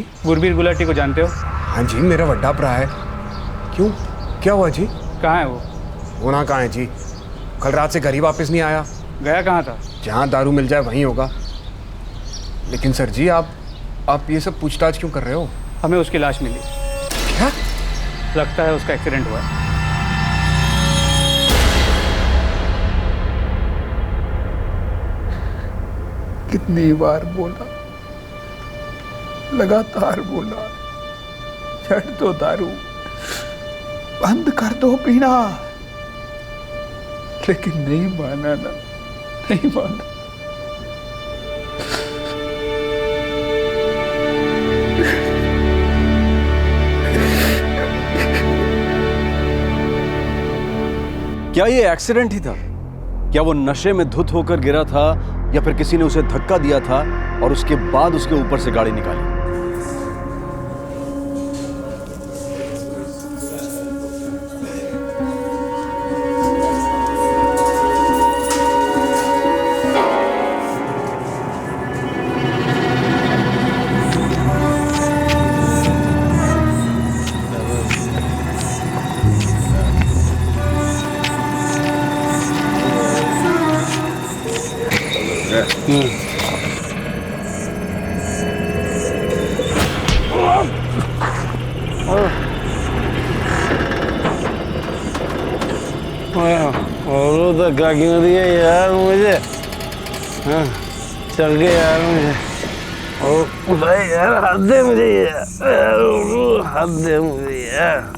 जी? गुरबीर गुलाटी को जानते हो? हाँ जी, मेरा बड़ा भरा है। क्यों, क्या हुआ जी? कहाँ है वो? होना कहाँ है जी? कल रात से घर ही वापस नहीं आया। गया कहाँ था? जहाँ दारू मिल जाए वहीं होगा। लेकिन सर जी, आप ये सब पूछताछ क्यों कर रहे हो? हमें उसकी लाश मिली। क्या? लगता है उसका एक्सीडेंट हुआ है। कितनी बार बोला, लगातार बोला, छੱਡ दो दारू, बंद कर दो पीना, लेकिन नहीं माना ना, नहीं माना। क्या ये एक्सीडेंट ही था? क्या वो नशे में धुत होकर गिरा था या फिर किसी ने उसे धक्का दिया था और उसके बाद उसके ऊपर से गाड़ी निकाली? और धक्का क्यों दिया यार मुझे? हाँ, चल गए यार मुझे। और भाई यार हाथ दे मुझे यार, हाथ दे मुझे यार।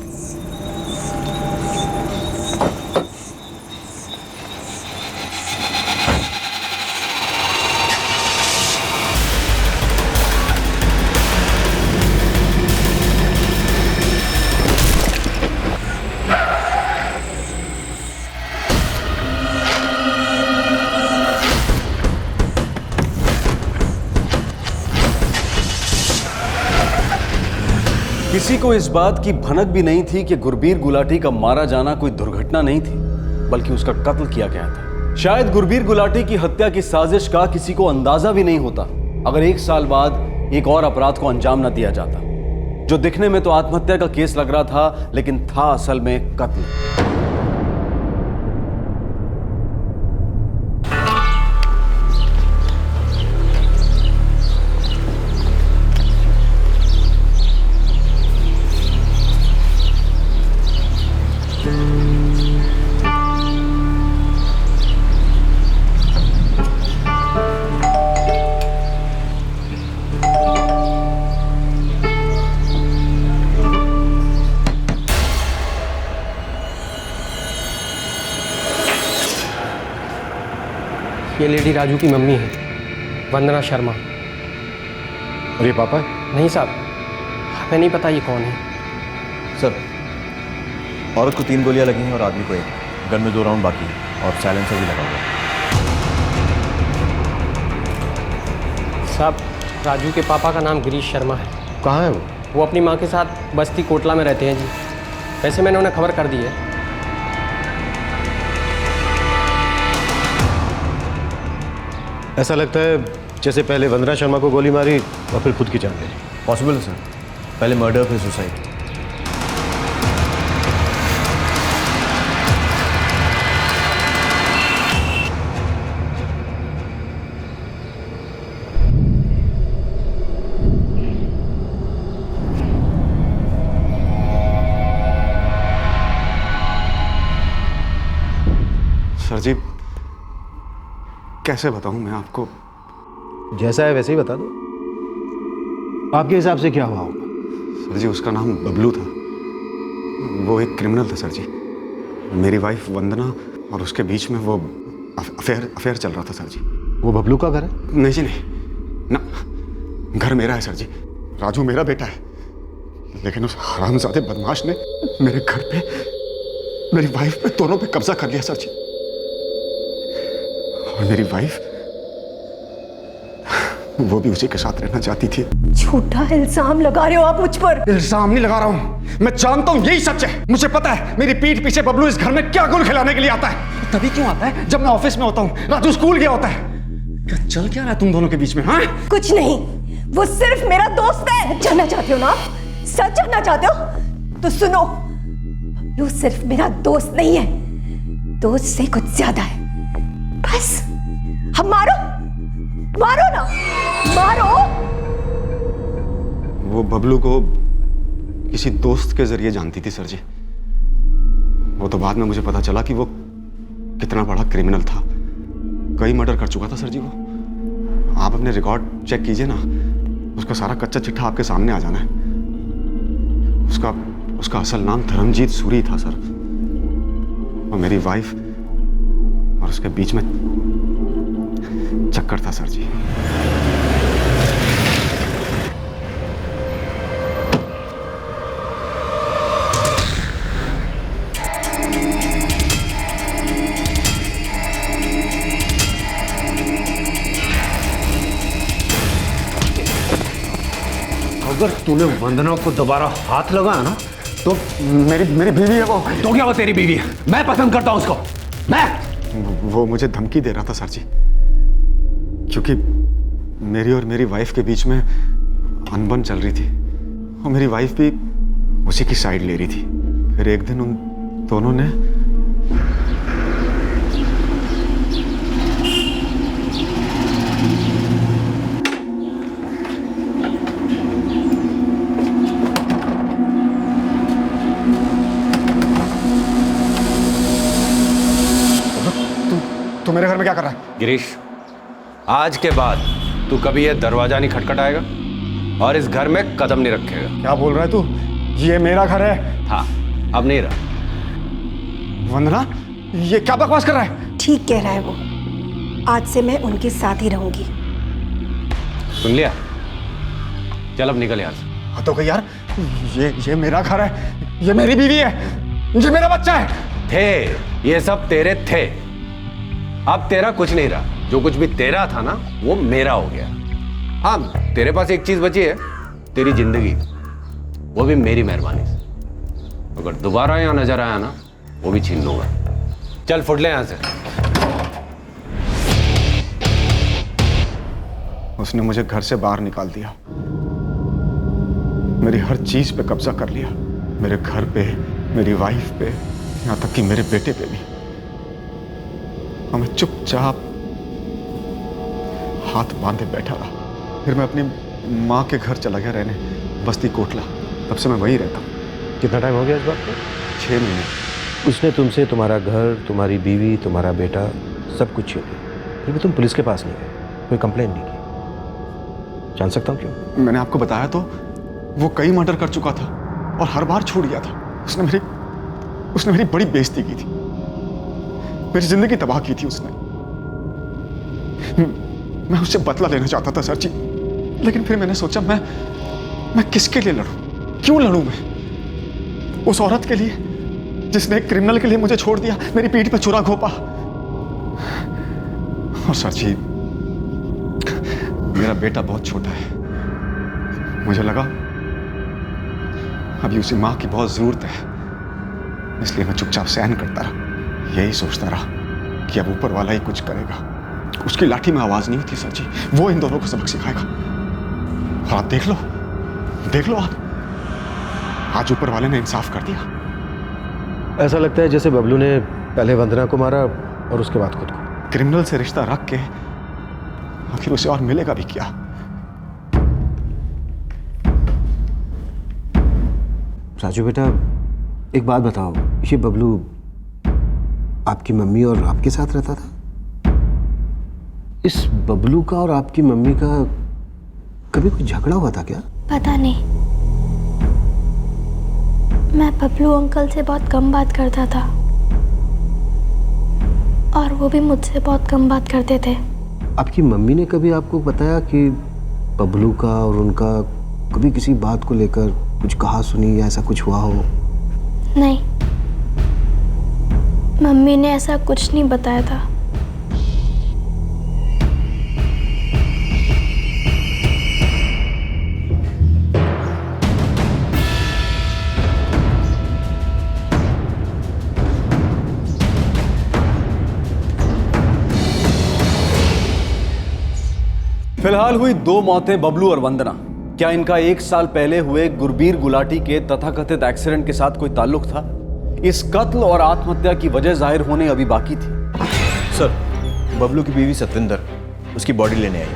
किसी को इस बात की भनक भी नहीं थी कि गुरबीर गुलाटी का मारा जाना कोई दुर्घटना नहीं थी, बल्कि उसका कत्ल किया गया था। शायद गुरबीर गुलाटी की हत्या की साजिश का किसी को अंदाजा भी नहीं होता अगर 1 साल बाद एक और अपराध को अंजाम न दिया जाता, जो दिखने में तो आत्महत्या का केस लग रहा था, लेकिन था असल में कत्ल। ये लेडी राजू की मम्मी है, वंदना शर्मा। और ये पापा? नहीं साहब, हमें नहीं पता ये कौन है। सर, औरत को 3 गोलियां लगी हैं और आदमी को 1। गन में 2 राउंड बाकी है और साइलेंसर भी लगा हुआ है। साहब, राजू के पापा का नाम गिरीश शर्मा है। कहाँ है वो? वो अपनी माँ के साथ बस्ती कोटला में रहते हैं जी। वैसे मैंने उन्हें खबर कर दी है। ऐसा लगता है जैसे पहले वंदना शर्मा को गोली मारी और फिर खुद की जान ले ली। पॉसिबल है सर, पहले मर्डर फिर सुसाइड। सर जी, कैसे बताऊं मैं आपको? जैसा है वैसे ही बता दो। आपके हिसाब से क्या हुआ होगा? सर जी, उसका नाम बबलू था। वो एक क्रिमिनल था सर जी। मेरी वाइफ वंदना और उसके बीच में वो अफेयर चल रहा था सर जी। वो बबलू का घर है? नहीं जी, नहीं ना, घर मेरा है सर जी। राजू मेरा बेटा है, लेकिन उस हरामजादे बदमाश ने मेरे घर पे, मेरी वाइफ पे, दोनों पे कब्जा कर लिया सर जी। और मेरी वाइफ, वो भी उसी के साथ रहना चाहती थी। झूठा इल्जाम लगा रहे हो आप मुझ पर। इल्जाम नहीं लगा रहा हूं, मैं जानता हूं यही सच है। मुझे पता है मेरी पीठ पीछे बबलू इस घर में क्या गुल खिलाने के लिए आता है। तभी क्यों आता है जब मैं ऑफिस में होता हूं, राजू स्कूल गया होता है। क्या चल क्या रहा है तुम दोनों के बीच में? हाँ, कुछ नहीं, वो सिर्फ मेरा दोस्त है। जानना चाहते हो ना आप? सच जानना चाहते हो तो सुनो, बबलू सिर्फ मेरा दोस्त नहीं है, दोस्त से कुछ ज्यादा है। बस हम मारो मारो ना, मारो। वो बबलू को किसी दोस्त के जरिए जानती थी सर जी। वो तो बाद में मुझे पता चला कि वो कितना बड़ा क्रिमिनल था, कई मर्डर कर चुका था सर जी वो। आप अपने रिकॉर्ड चेक कीजिए ना, उसका सारा कच्चा चिट्ठा आपके सामने आ जाना है। उसका असल नाम धर्मजीत सूरी था सर, और मेरी वाइफ और उसके बीच में चक्कर था सर जी। अगर तूने वंदना को दोबारा हाथ लगाया ना तो मेरी बीवी है वो। तो क्या वो तेरी बीवी है? मैं पसंद करता हूं उसको। मैं वो मुझे धमकी दे रहा था सर जी, क्योंकि मेरी और मेरी वाइफ के बीच में अनबन चल रही थी, और मेरी वाइफ भी उसी की साइड ले रही थी। फिर एक दिन उन दोनों ने तू मेरे घर में क्या कर रहा है? गिरीश, आज के बाद तू कभी ये दरवाजा नहीं खटखटाएगा और इस घर में कदम नहीं रखेगा। क्या बोल रहा है तू? ये मेरा घर है। हाँ, अब नहीं रहा। वंदना, ये क्या बकवास कर रहा है? ठीक कह रहा है वो, आज से मैं उनके साथ ही रहूंगी। सुन लिया? चल अब निकल यहाँ से। हाँ तो यार, ये मेरा घर है, ये मेरी बीवी है, ये मेरा बच्चा है। थे, ये सब तेरे थे, अब तेरा कुछ नहीं रहा। जो कुछ भी तेरा था ना, वो मेरा हो गया। हाँ, तेरे पास एक चीज बची है, तेरी जिंदगी, वो भी मेरी मेहरबानी से। अगर दोबारा यहाँ नजर आया ना, वो भी छीन लूंगा। चल फुट ले यहाँ से। उसने मुझे घर से बाहर निकाल दिया, मेरी हर चीज पे कब्जा कर लिया, मेरे घर पे, मेरी वाइफ पे, यहां तक कि मेरे बेटे पे भी। और मैं चुपचाप हाथ बांधे बैठा रहा। फिर मैं अपनी माँ के घर चला गया रहने, बस्ती कोटला। तब से मैं वहीं रहता हूँ। कितना टाइम हो गया इस बात को? 6 महीने। उसने तुमसे तुम्हारा घर, तुम्हारी बीवी, तुम्हारा बेटा सब कुछ छीन लिया, फिर भी तुम पुलिस के पास नहीं गए, कोई कंप्लेन नहीं की। जान सकता हूँ क्यों? मैंने आपको बताया तो, वो कई मर्डर कर चुका था और हर बार छूट गया था। उसने मेरी बड़ी बेइज्जती की थी, मेरी जिंदगी तबाह की थी उसने। मैं उससे बदला लेना चाहता था सर जी, लेकिन फिर मैंने सोचा मैं किसके लिए लड़ूं? क्यों लड़ूं मैं उस औरत के लिए जिसने एक क्रिमिनल के लिए मुझे छोड़ दिया, मेरी पीठ पे छुरा घोंपा। और सर जी, मेरा बेटा बहुत छोटा है। मुझे लगा अभी उसी माँ की बहुत जरूरत है, इसलिए मैं चुपचाप सहन करता रहा। यही सोचता रहा कि अब ऊपर वाला ही कुछ करेगा। उसकी लाठी में आवाज नहीं थी सर जी, वो इन दोनों को सबक सिखाएगा। और आप देख लो आप, आज ऊपर वाले ने इंसाफ कर दिया। ऐसा लगता है जैसे बबलू ने पहले वंदना को मारा और उसके बाद खुद को। क्रिमिनल से रिश्ता रख के आखिर उसे और मिलेगा भी क्या? राजू बेटा, एक बात बताओ, ये बबलू आपकी मम्मी और आपके साथ रहता था? इस बबलू का और आपकी मम्मी का कभी कोई झगड़ा हुआ था क्या? पता नहीं, मैं बबलू अंकल से बहुत कम बात करता था और वो भी मुझसे बहुत कम बात करते थे। आपकी मम्मी ने कभी आपको बताया कि बबलू का और उनका कभी किसी बात को लेकर कुछ कहा सुनी या ऐसा कुछ हुआ हो? नहीं, मम्मी ने ऐसा कुछ नहीं बताया था। फिलहाल हुई 2 मौतें बबलू और वंदना। क्या इनका 1 साल पहले हुए गुरबीर गुलाटी के तथाकथित एक्सीडेंट के साथ कोई ताल्लुक था? इस कत्ल और आत्महत्या की वजह जाहिर होने अभी बाकी थी। सर, बबलू की बीवी सतविंदर उसकी बॉडी लेने आई।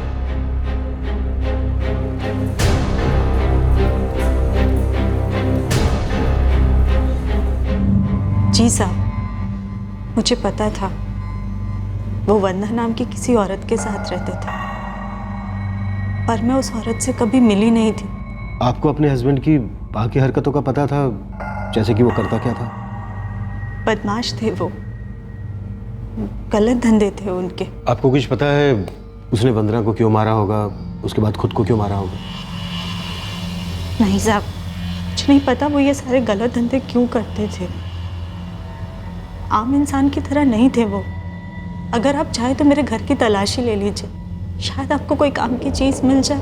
जी साहब, मुझे पता था वो वंदना नाम की किसी औरत के साथ रहते थे, पर मैं उस औरत से कभी मिली नहीं थी। आपको अपने हस्बैंड की बाकी हरकतों का पता था, जैसे कि वो करता क्या था? बदमाश थे वो, गलत धंधे थे उनके। आपको कुछ पता है उसने वंदना को क्यों मारा होगा, उसके बाद खुद को क्यों मारा होगा? नहीं साहब, कुछ नहीं पता वो ये सारे गलत धंधे क्यों करते थे। आम इंसान की तरह नहीं थे वो। अगर आप चाहे तो मेरे घर की तलाशी ले लीजिए, शायद आपको कोई काम की चीज़ मिल जाए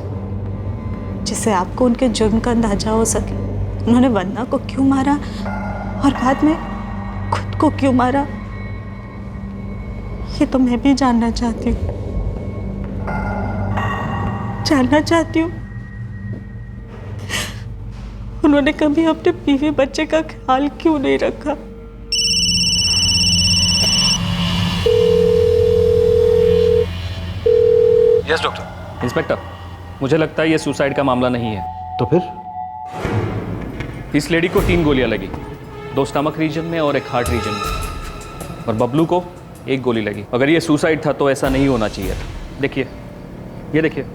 जिससे आपको उनके जुर्म का अंदाजा हो सके। उन्होंने वंदना को क्यों मारा और बाद में खुद को क्यों मारा, ये तो मैं भी जानना चाहती हूँ। उन्होंने कभी अपने बीवी बच्चे का ख्याल क्यों नहीं रखा? Yes doctor. इंस्पेक्टर, मुझे लगता है ये सुसाइड का मामला नहीं है। तो फिर? इस लेडी को 3 गोलियां लगी, 2 स्टमक रीजन में और 1 हार्ट रीजन में, और बबलू को 1 गोली लगी। अगर ये सुसाइड था तो ऐसा नहीं होना चाहिए था। देखिए, ये देखिए,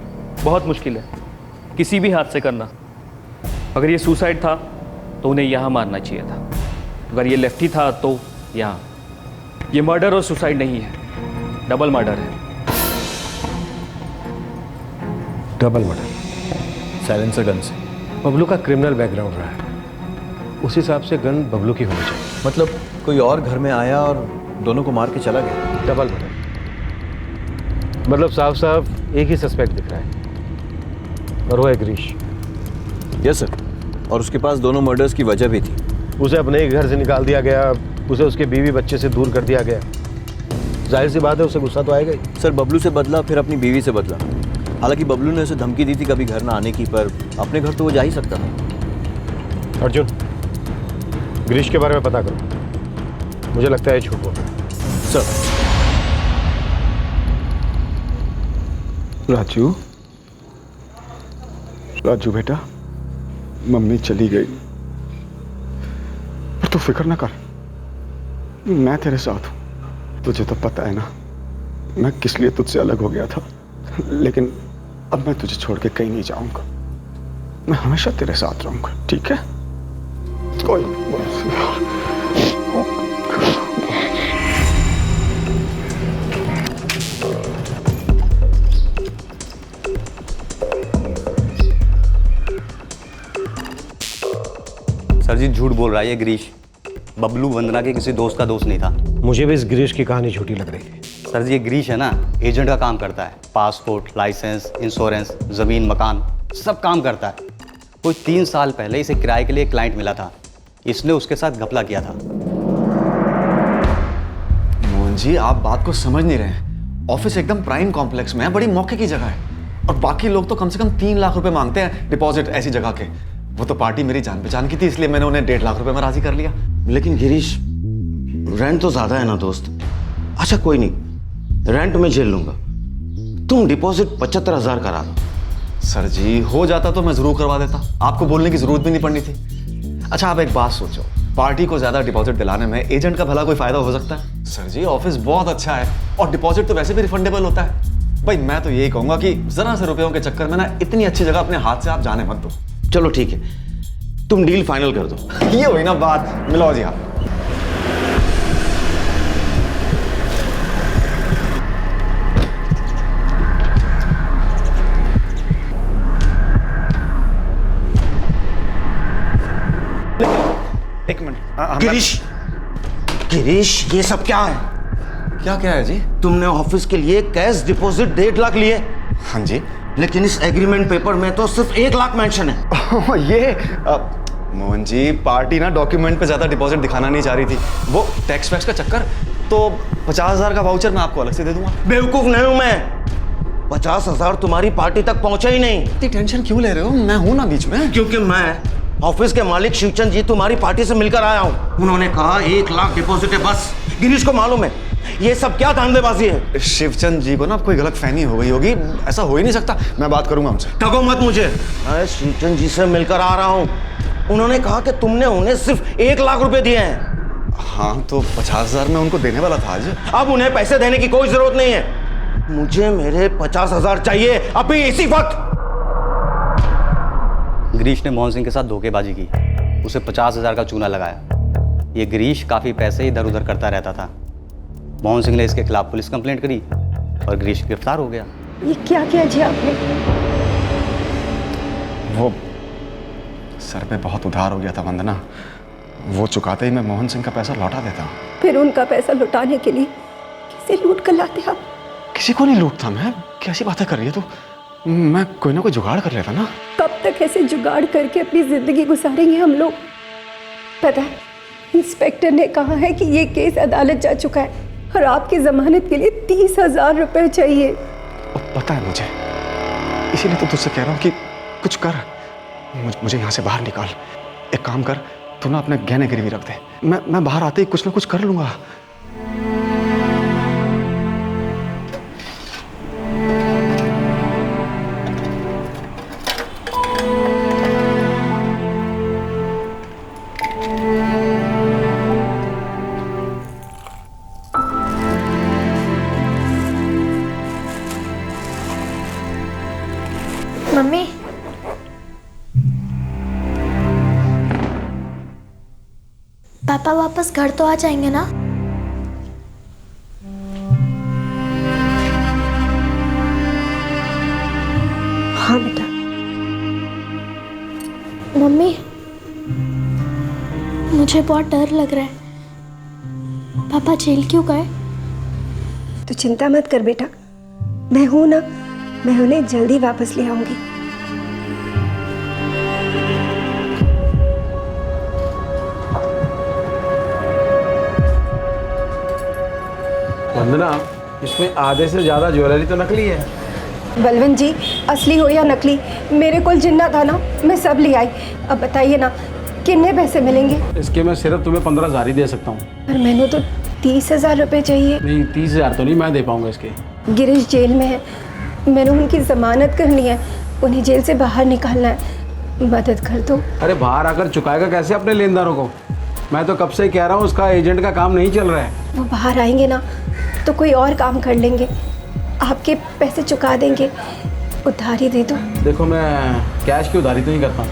बहुत मुश्किल है किसी भी हाथ से करना। अगर ये सुसाइड था तो उन्हें यहाँ मारना चाहिए था, अगर ये लेफ्टी था तो यहाँ। ये मर्डर और सुसाइड नहीं है, डबल मर्डर है। डबल मर्डर, साइलेंसर गन से। बबलू का क्रिमिनल बैकग्राउंड रहा है, उस हिसाब से गन बबलू की होनी चाहिए। मतलब कोई और घर में आया और दोनों को मार के चला गया? डबल मर्डर, मतलब साफ साफ एक ही सस्पेक्ट दिख रहा है, और वो है गिरीश। यस सर, और उसके पास दोनों मर्डर्स की वजह भी थी। उसे अपने ही घर से निकाल दिया गया, उसे उसके बीवी बच्चे से दूर कर दिया गया। जाहिर सी बात है उसे गुस्सा तो आएगा ही। सर, बबलू से बदला, फिर अपनी बीवी से बदला। हालांकि बबलू ने उसे धमकी दी थी कभी घर ना आने की, पर अपने घर तो वो जा ही सकता था। अर्जुन, गिरीश के बारे में पता करो, मुझे लगता है झूठ बोल रहा है। सर। राजू बेटा, मम्मी चली गई, पर तू फिक्र ना कर, मैं तेरे साथ हूं। तुझे तो पता है ना मैं किस लिए तुझसे अलग हो गया था, लेकिन अब मैं तुझे छोड़ के कहीं नहीं जाऊंगा। मैं हमेशा तेरे साथ रहूंगा, ठीक है? कोई सर जी, झूठ बोल रहा है ये गिरीश। बबलू वंदना के किसी दोस्त का दोस्त नहीं था। मुझे भी इस गिरीश की कहानी झूठी लग रही थी। सर जी, ये गिरीश है ना, एजेंट का काम करता है। पासपोर्ट, लाइसेंस, इंश्योरेंस, ज़मीन, मकान, सब काम करता है। कोई 3 साल पहले इसे किराए के लिए एक क्लाइंट मिला था, इसने उसके साथ घपला किया था। मोहन जी, आप बात को समझ नहीं रहे हैं। ऑफिस एकदम प्राइम कॉम्प्लेक्स में है, बड़ी मौके की जगह है, और बाकी लोग तो कम से कम 3 लाख रुपए मांगते हैं डिपॉजिट ऐसी जगह के। वो तो पार्टी मेरी जान पहचान की थी, इसलिए मैंने उन्हें 1.5 लाख रुपए में राजी कर लिया। लेकिन गिरीश, रेंट तो ज्यादा है ना दोस्त। अच्छा कोई नहीं, रेंट में झेल लूंगा, तुम डिपॉजिट 75,000 करा दो। सर जी, हो जाता तो मैं जरूर करवा देता, आपको बोलने की जरूरत भी नहीं पड़नी थी। अच्छा आप एक बात सोचो, पार्टी को ज्यादा डिपॉजिट दिलाने में एजेंट का भला कोई फायदा हो सकता है? सर जी, ऑफिस बहुत अच्छा है और डिपॉजिट तो वैसे भी रिफंडेबल होता है। भाई मैं तो यही कहूंगा कि जरा से रुपयों के चक्कर में ना इतनी अच्छी जगह अपने हाथ से आप जाने मत दो। चलो ठीक है, तुम डील फाइनल कर दो। ये हुई ना बात, मिलाओ जी आप। एक मिनट। गिरीश, गिरीश, ये सब क्या है? क्या क्या है जी? तुमने ऑफिस के लिए कैश डिपॉजिट 1.5 लाख लिए। हाँ जी। लेकिन इस एग्रीमेंट पेपर में तो सिर्फ 1 लाख मेंशन है। ये मोहन जी, पार्टी ना डॉक्यूमेंट पे ज्यादा डिपॉजिट दिखाना नहीं चाह रही थी, वो टैक्स वैक्स का चक्कर। तो 50,000 का वाउचर मैं आपको अलग से दे दूंगा। बेवकूफ नहीं हूं मैं, 50,000 तुम्हारी पार्टी तक पहुंचे ही नहीं। इतनी टेंशन क्यों ले रहे हो? मैं हूं ना बीच में। क्योंकि मैं ऑफिस के मालिक शिवचंद जी तुम्हारी पार्टी से मिलकर आया हूं। उन्होंने कहा 1 लाख डिपॉजिट है बस। गिरीश को मालूम है ये सब क्या धांधलेबाजी है। शिवचंद जी को ना कोई गलत फहमी हो गई होगी, ऐसा हो ही नहीं सकता। मैं बात करूंगा उनसे। ठगो मत मुझे। मैं शिवचंद जी से मिलकर आ रहा हूं। उन्होंने कहा कि तुमने उन्हें सिर्फ 1 लाख रुपए दिए हैं। हाँ तो 50,000 मैं उनको देने वाला था आज। अब उन्हें पैसे देने की कोई जरूरत नहीं है। मुझे मेरे 50,000 चाहिए अभी इसी वक्त। गिरीश ने मोहन सिंह के साथ धोखेबाजी की, उसे 50,000 का चूना लगाया। ये गिरीश काफ़ी पैसे इधर उधर करता रहता था। मोहन सिंह ने इसके खिलाफ पुलिस कंप्लेंट करी और गिरीश गिरफ्तार हो गया। ये क्या किया जी आपने? वो सर पे बहुत उधार हो गया था वंदना, वो चुकाते ही मैं मोहन सिंह का पैसा लौटा देता। फिर उनका पैसा लुटाने के लिए किसे लूट कर लाते आप? किसी को नहीं लूटता मैं। कैसी बातें कर रही है तू? मैं कोई ना कोई जुगाड़ कर लेता ना। कब तक ऐसे जुगाड़ करके अपनी जिंदगी गुजारेंगे हम लोग? पता है इंस्पेक्टर ने कहा है कि ये केस अदालत जा चुका है और आपकी जमानत के लिए 30,000 रुपए चाहिए। पता है मुझे, इसीलिए तो तुझसे कह रहा हूँ कि कुछ कर। मुझे यहाँ से बाहर निकाल। एक काम कर, तू ना अपने गहने गिरवी रख दे। मैं बाहर आते ही कुछ ना कुछ कर लूंगा। मम्मी, पापा वापस घर तो आ जाएंगे ना? हाँ बेटा। मम्मी, मुझे बहुत डर लग रहा है। पापा जेल क्यों गए? तो चिंता मत कर बेटा, मैं हूं ना, मैं उन्हें जल्दी वापस ले आऊंगी। वंदना, इसमें आधे से ज्यादा ज्वेलरी तो नकली है। बलवंत जी, असली हो या नकली, मेरे कुल जिन्ना था ना, मैं सब ले आई। अब बताइए ना कितने पैसे मिलेंगे? इसके मैं सिर्फ तुम्हें 15,000 ही दे सकता हूँ। पर मैंने तो 30,000 रुपए चाहिए। नहीं, 30,000 तो नहीं मैं दे पाऊंगा इसके। गिरीश जेल में है, मैंने उनकी जमानत करनी है, उन्हें जेल से बाहर निकालना है, मदद कर दो। अरे बाहर आकर चुकाएगा कैसे अपने लेनदारों को? मैं तो कब से कह रहा हूँ, उसका एजेंट का काम नहीं चल रहा है। वो बाहर आएंगे ना तो कोई और काम कर लेंगे, आपके पैसे चुका देंगे। उधारी दे दो। देखो, मैं कैश की उधारी तो नहीं करता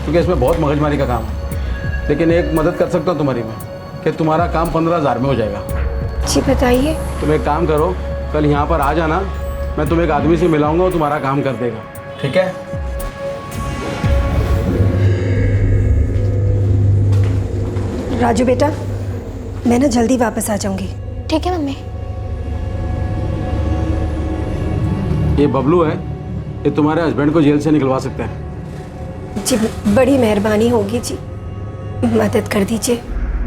क्योंकि इसमें बहुत मगजमारी का काम है, लेकिन एक मदद कर सकता हूँ तुम्हारी मैं, कि तुम्हारा काम 15,000 में हो जाएगा। जी बताइए। तुम एक काम करो, कल यहाँ पर आ जाना, मैं तुम्हें एक आदमी से मिलाऊंगा, वो तुम्हारा काम कर देगा। ठीक है? राजू बेटा, मैं ना जल्दी वापस आ जाऊंगी। ठीक है मम्मी। ये बबलू है, ये तुम्हारे हस्बैंड को जेल से निकलवा सकते हैं। जी बड़ी मेहरबानी होगी जी, मदद कर दीजिए।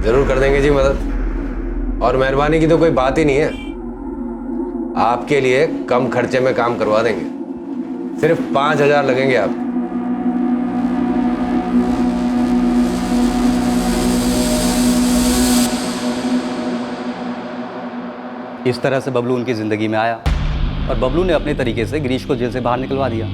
जरूर कर देंगे जी मदद, और मेहरबानी की तो कोई बात ही नहीं है। आपके लिए कम खर्चे में काम करवा देंगे, सिर्फ 5,000 लगेंगे आप। इस तरह से बबलू उनकी ज़िंदगी में आया और बबलू ने अपने तरीके से गिरीश को जेल से बाहर निकलवा दिया।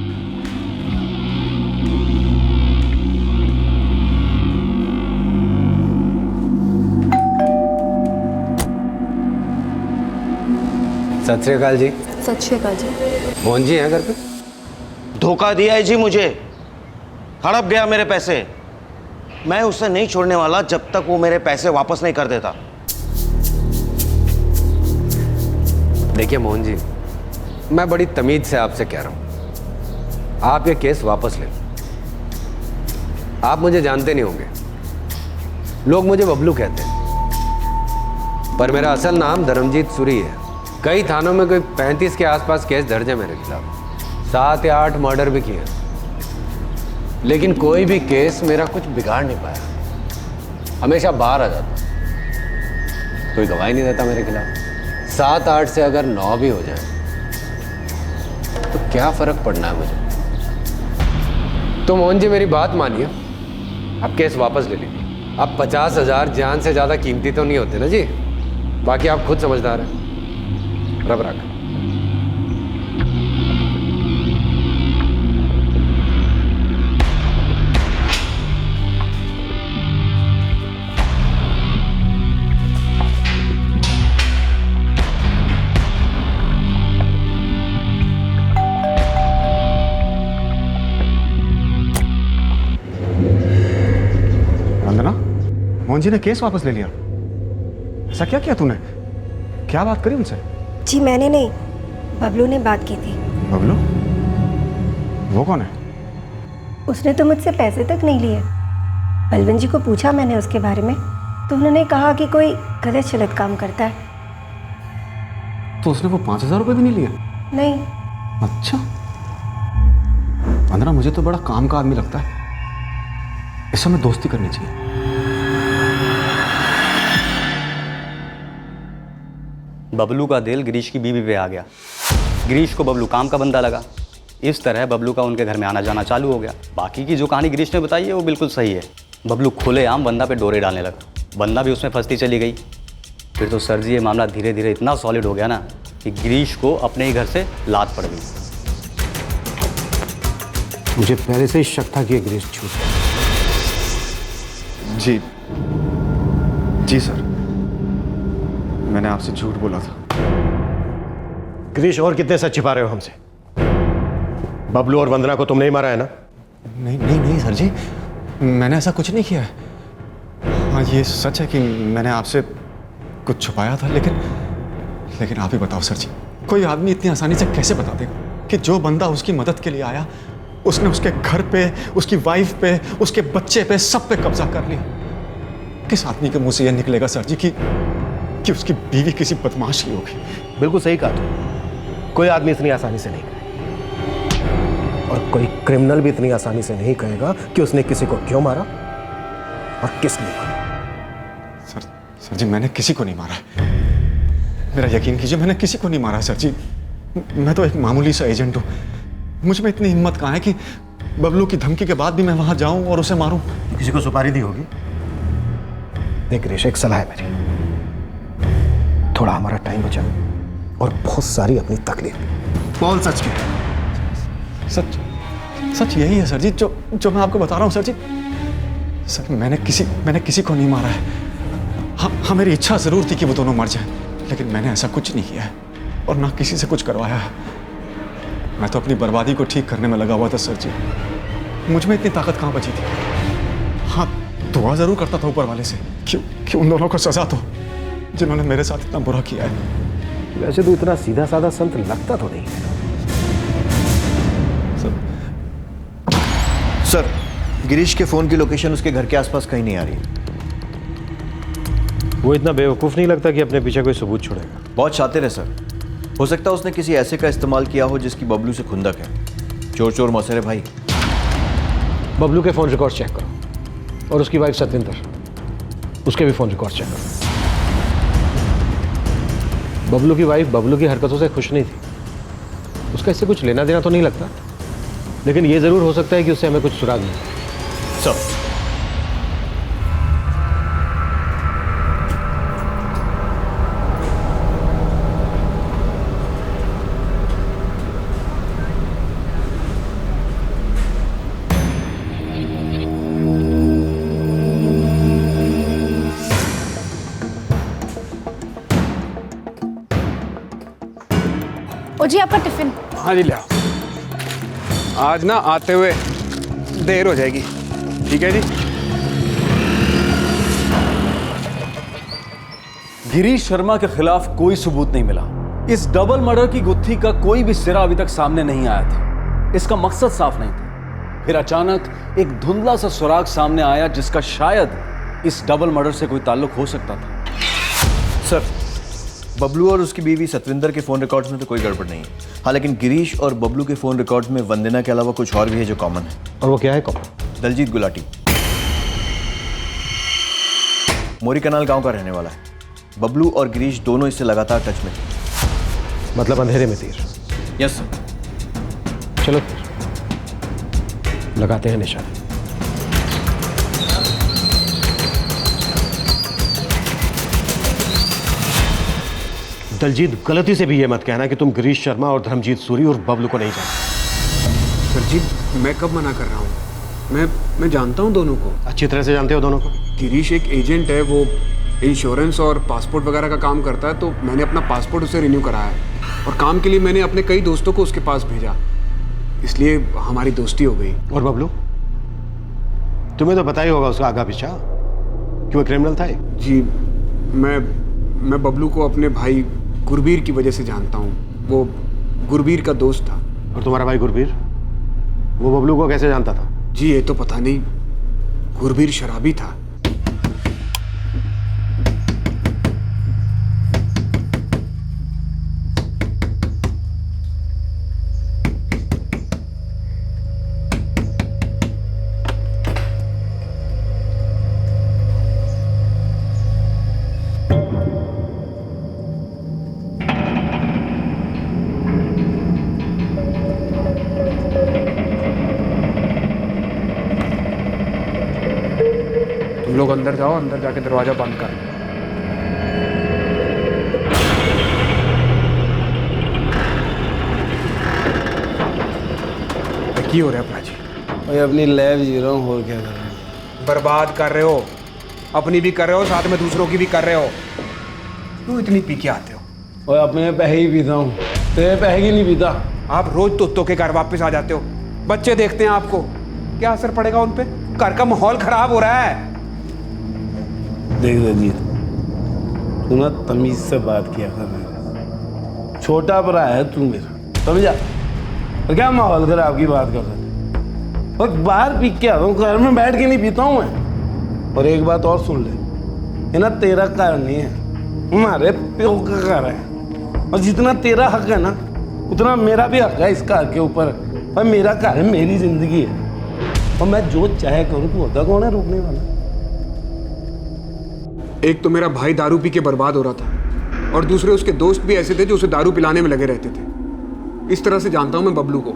सत श्री अकाल जी। सत श्री अकाल जी। मोहन जी हैं घर पे? धोखा दिया है जी मुझे, हड़प गया मेरे पैसे। मैं उसे नहीं छोड़ने वाला जब तक वो मेरे पैसे वापस नहीं कर देता। देखिए मोहन जी, मैं बड़ी तमीज से आपसे कह रहा हूं, आप ये केस वापस लें। आप मुझे जानते नहीं होंगे, लोग मुझे बबलू कहते हैं, पर मेरा असल नाम धर्मजीत सूरी है। कई थानों में कोई 35 के आसपास केस दर्ज है मेरे खिलाफ, 7 या 8 मर्डर भी किए, लेकिन कोई भी केस मेरा कुछ बिगाड़ नहीं पाया। हमेशा बाहर आ जाता, कोई गवाही नहीं देता मेरे खिलाफ। 7-8 से अगर 9 भी हो जाए क्या फर्क पड़ना है मुझे? तो मोहन जी मेरी बात मानिए, आप केस वापस ले लीजिए। अब 50,000 जान से ज्यादा कीमती तो नहीं होते ना जी। बाकी आप खुद समझदार हैं। रब रख। वंदना, मोहन जी ने केस वापस ले लिया। ऐसा क्या किया तूने? क्या बात करी उनसे? जी मैंने नहीं, बबलू ने बात की थी। बबलू? वो कौन है? उसने तो मुझसे पैसे तक नहीं लिए। बलवंत जी को पूछा मैंने उसके बारे में, तो उन्होंने कहा कि कोई गलत शलत काम करता है। तो उसने वो 5,000 रुपये भी नहीं लिए? नहीं। अच्छा, वंदना मुझे तो बड़ा काम का आदमी लगता है। इस समय दोस्ती करनी चाहिए। बबलू का दिल गिरीश की बीवी पे आ गया। गिरीश को बबलू काम का बंदा लगा। इस तरह बबलू का उनके घर में आना जाना चालू हो गया। बाकी की जो कहानी गिरीश ने बताई है वो बिल्कुल सही है। बबलू खुलेआम बंदा पे डोरे डालने लगा। बंदा भी उसमें फंसती चली गई। फिर तो सर जी ये मामला धीरे धीरे इतना सॉलिड हो गया ना कि गिरीश को अपने ही घर से लात पड़ गई। मुझे पहले से ही शक था कि ये गिरीश झूठ है। जी जी सर, मैंने आपसे झूठ बोला था। गिरीश, और कितने सच छिपा रहे हो हमसे? बबलू और वंदना को तुमने ही मारा है ना? नहीं नहीं नहीं सर जी, मैंने ऐसा कुछ नहीं किया है। हाँ ये सच है कि मैंने आपसे कुछ छुपाया था, लेकिन आप ही बताओ सर जी, कोई आदमी इतनी आसानी से कैसे बता देगा कि जो बंदा उसकी मदद के लिए आया उसने उसके घर पे, उसकी वाइफ पे, उसके बच्चे पे, सब पे कब्जा कर लिया? किस आदमी के मुंह से यह निकलेगा सर जी कि उसकी बीवी किसी बदमाश की होगी? बिल्कुल सही कहा तुम। कोई आदमी इतनी आसानी से नहीं कहेगा, और कोई क्रिमिनल भी इतनी आसानी से नहीं कहेगा कि उसने किसी को क्यों मारा और किस लिए मारा। सर जी, मैंने किसी को नहीं मारा है। मेरा यकीन कीजिए, मैंने किसी को नहीं मारा है सर जी। मैं तो एक मामूली सा एजेंट हूँ। मुझ में इतनी हिम्मत कहाँ है कि बबलू की धमकी के बाद भी मैं वहां जाऊं और उसे मारूं? किसी को सुपारी दी होगी। देख गिरीश, एक सलाह है मेरी, थोड़ा हमारा टाइम बचा और बहुत सारी अपनी तकलीफ बोल। सच की सच यही है सर जी, जो मैं आपको बता रहा हूँ सर जी। सर मैंने किसी को नहीं मारा है। हाँ मेरी इच्छा जरूर थी कि वो दोनों मर जाएं, लेकिन मैंने ऐसा कुछ नहीं किया है और ना किसी से कुछ करवाया है। मैं तो अपनी बर्बादी को ठीक करने में लगा हुआ था सर जी। मुझ में इतनी ताकत कहाँ बची थी? हाँ दुआ जरूर करता था ऊपर वाले से कि उन दोनों को सजा दो जिन्होंने मेरे साथ इतना बुरा किया है। वैसे तो इतना सीधा साधा संत लगता तो नहीं। सर, गिरीश के फोन की लोकेशन उसके घर के आसपास कहीं नहीं आ रही। वो इतना बेवकूफ़ नहीं लगता कि अपने पीछे कोई सबूत छोड़ेगा। बहुत शातिर है सर। हो सकता है उसने किसी ऐसे का इस्तेमाल किया हो जिसकी बबलू से खुंदक है। चोर चोर मौसेरे भाई। बबलू के फ़ोन रिकॉर्ड चेक करो और उसकी वाइफ सतविंदर, उसके भी फ़ोन रिकॉर्ड चेक करो। बबलू की वाइफ बबलू की हरकतों से खुश नहीं थी। उसका इससे कुछ लेना देना तो नहीं लगता, लेकिन ये ज़रूर हो सकता है कि उससे हमें कुछ सुराग मिले। सब ओ जी आपका टिफिन। हाँ जी ले आओ। आज ना आते हुए देर हो जाएगी, ठीक है जी? गिरीश शर्मा के खिलाफ कोई सबूत नहीं मिला। इस डबल मर्डर की गुत्थी का कोई भी सिरा अभी तक सामने नहीं आया था। इसका मकसद साफ नहीं था। फिर अचानक एक धुंधला सा सुराग सामने आया जिसका शायद इस डबल मर्डर से कोई ताल्लुक हो सकता था। सर, बबलू और उसकी बीवी सतविंदर के फोन रिकॉर्ड्स में तो कोई गड़बड़ नहीं है। हाँ, लेकिन गिरीश और बबलू के फोन रिकॉर्ड्स में वंदना के अलावा कुछ और भी है जो कॉमन है। और वो क्या है कॉमन? दलजीत गुलाटी मोरी कनाल गांव का रहने वाला है। बबलू और गिरीश दोनों इससे लगातार टच में थे। मतलब अंधेरे में तीर। Yes sir. चलो फिर लगाते हैं निशाना। दलजीत, गलती से भी ये मत कहना कि तुम गिरीश शर्मा और धर्मजीत सूरी और बबलू को नहीं जानते। सर जी, मैं कब मना कर रहा हूँ? मैं जानता हूँ दोनों को। अच्छी तरह से जानते हो दोनों को? गिरीश एक एजेंट है, वो इंश्योरेंस और पासपोर्ट वगैरह का काम करता है, तो मैंने अपना पासपोर्ट उसे रिन्यू कराया है और काम के लिए मैंने अपने कई दोस्तों को उसके पास भेजा, इसलिए हमारी दोस्ती हो गई। और बबलू? तुम्हें तो पता ही होगा उसका आगा पीछा, कि वो क्रिमिनल था। जी, मैं बबलू को अपने भाई गुरबीर की वजह से जानता हूँ। वो गुरबीर का दोस्त था। और तुम्हारा भाई गुरबीर, वो बबलू को कैसे जानता था? जी ये तो पता नहीं, गुरबीर शराबी था। तुम लोग अंदर जाओ, अंदर जाके दरवाजा बंद कर। क्या हो रहा है अपना जी? भाई अपनी लैब जी रहा हूँ, और क्या कर रहे हो? बर्बाद कर रहे हो, अपनी भी कर रहे हो, साथ में दूसरों की भी कर रहे हो। क्यों इतनी पी के आते हो? और अपने पैसे ही पीता हूँ, तेरे पैसे की नहीं पीता। आप रोज तोतों के घर वापस आ जाते हो, बच्चे देखते हैं आपको, क्या असर पड़ेगा उन पे? घर का माहौल खराब हो रहा है। देख दलजीत, तू ना तमीज से बात किया कर मेरे, छोटा भरा है तू मेरा, समझा? और क्या माहौल खराब की बात कर रहे थे? और बाहर पी के आता हूँ, घर में बैठ के नहीं पीता हूँ मैं। और एक बात और सुन ले, ये ना तेरा घर नहीं है, हमारे प्यो का घर है। और जितना तेरा हक है ना, उतना मेरा भी हक है इस घर के ऊपर। और मेरा घर है, मेरी जिंदगी है, और मैं जो चाहे करूँ, तू होता कौन है रोकने वाला? एक तो मेरा भाई दारू पी के बर्बाद हो रहा था, और दूसरे उसके दोस्त भी ऐसे थे जो उसे दारू पिलाने में लगे रहते थे। इस तरह से जानता हूं मैं बबलू को।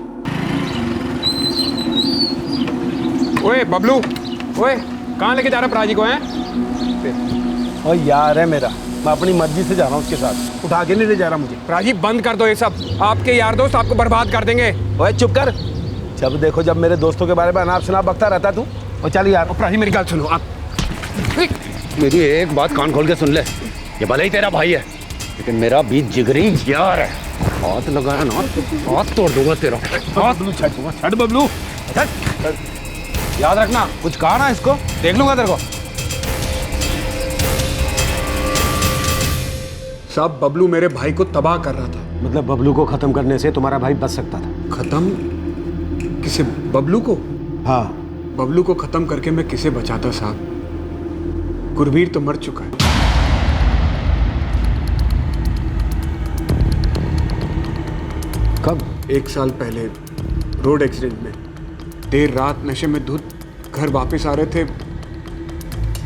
ओए बबलू, ओए कहाँ लेके जा रहा प्राजी को? हैं? और यार है मेरा, मैं अपनी मर्जी से जा रहा हूँ उसके साथ, उठा के नहीं ले जा रहा मुझे। प्राजी बंद कर दो ये सब, आपके यार दोस्त आपको बर्बाद कर देंगे। ओए चुप कर, जब देखो जब मेरे दोस्तों के बारे में अनाप शनाप बकता रहता तू। और चल यार। प्राजी मेरी बात सुनो, आप मेरी एक बात कान खोल के सुन ले, ये भले ही तेरा भाई है, लेकिन मेरा भी जिगरी यार है। हाथ लगाया ना, हाथ तोड़ दूंगा तेरा। हाथ छड़ बबलू, याद रखना, कुछ कहा ना इसको देख लूंगा तेरे को। साहब बबलू मेरे भाई को तबाह कर रहा था। मतलब बबलू को खत्म करने से तुम्हारा भाई बच सकता था? खत्म किसे? बबलू को? हाँ। बबलू को खत्म करके मैं किसे बचाता साहब? गुरबीर तो मर चुका है। कब? 1 साल पहले रोड एक्सीडेंट में। देर रात नशे में धुत घर वापस आ रहे थे,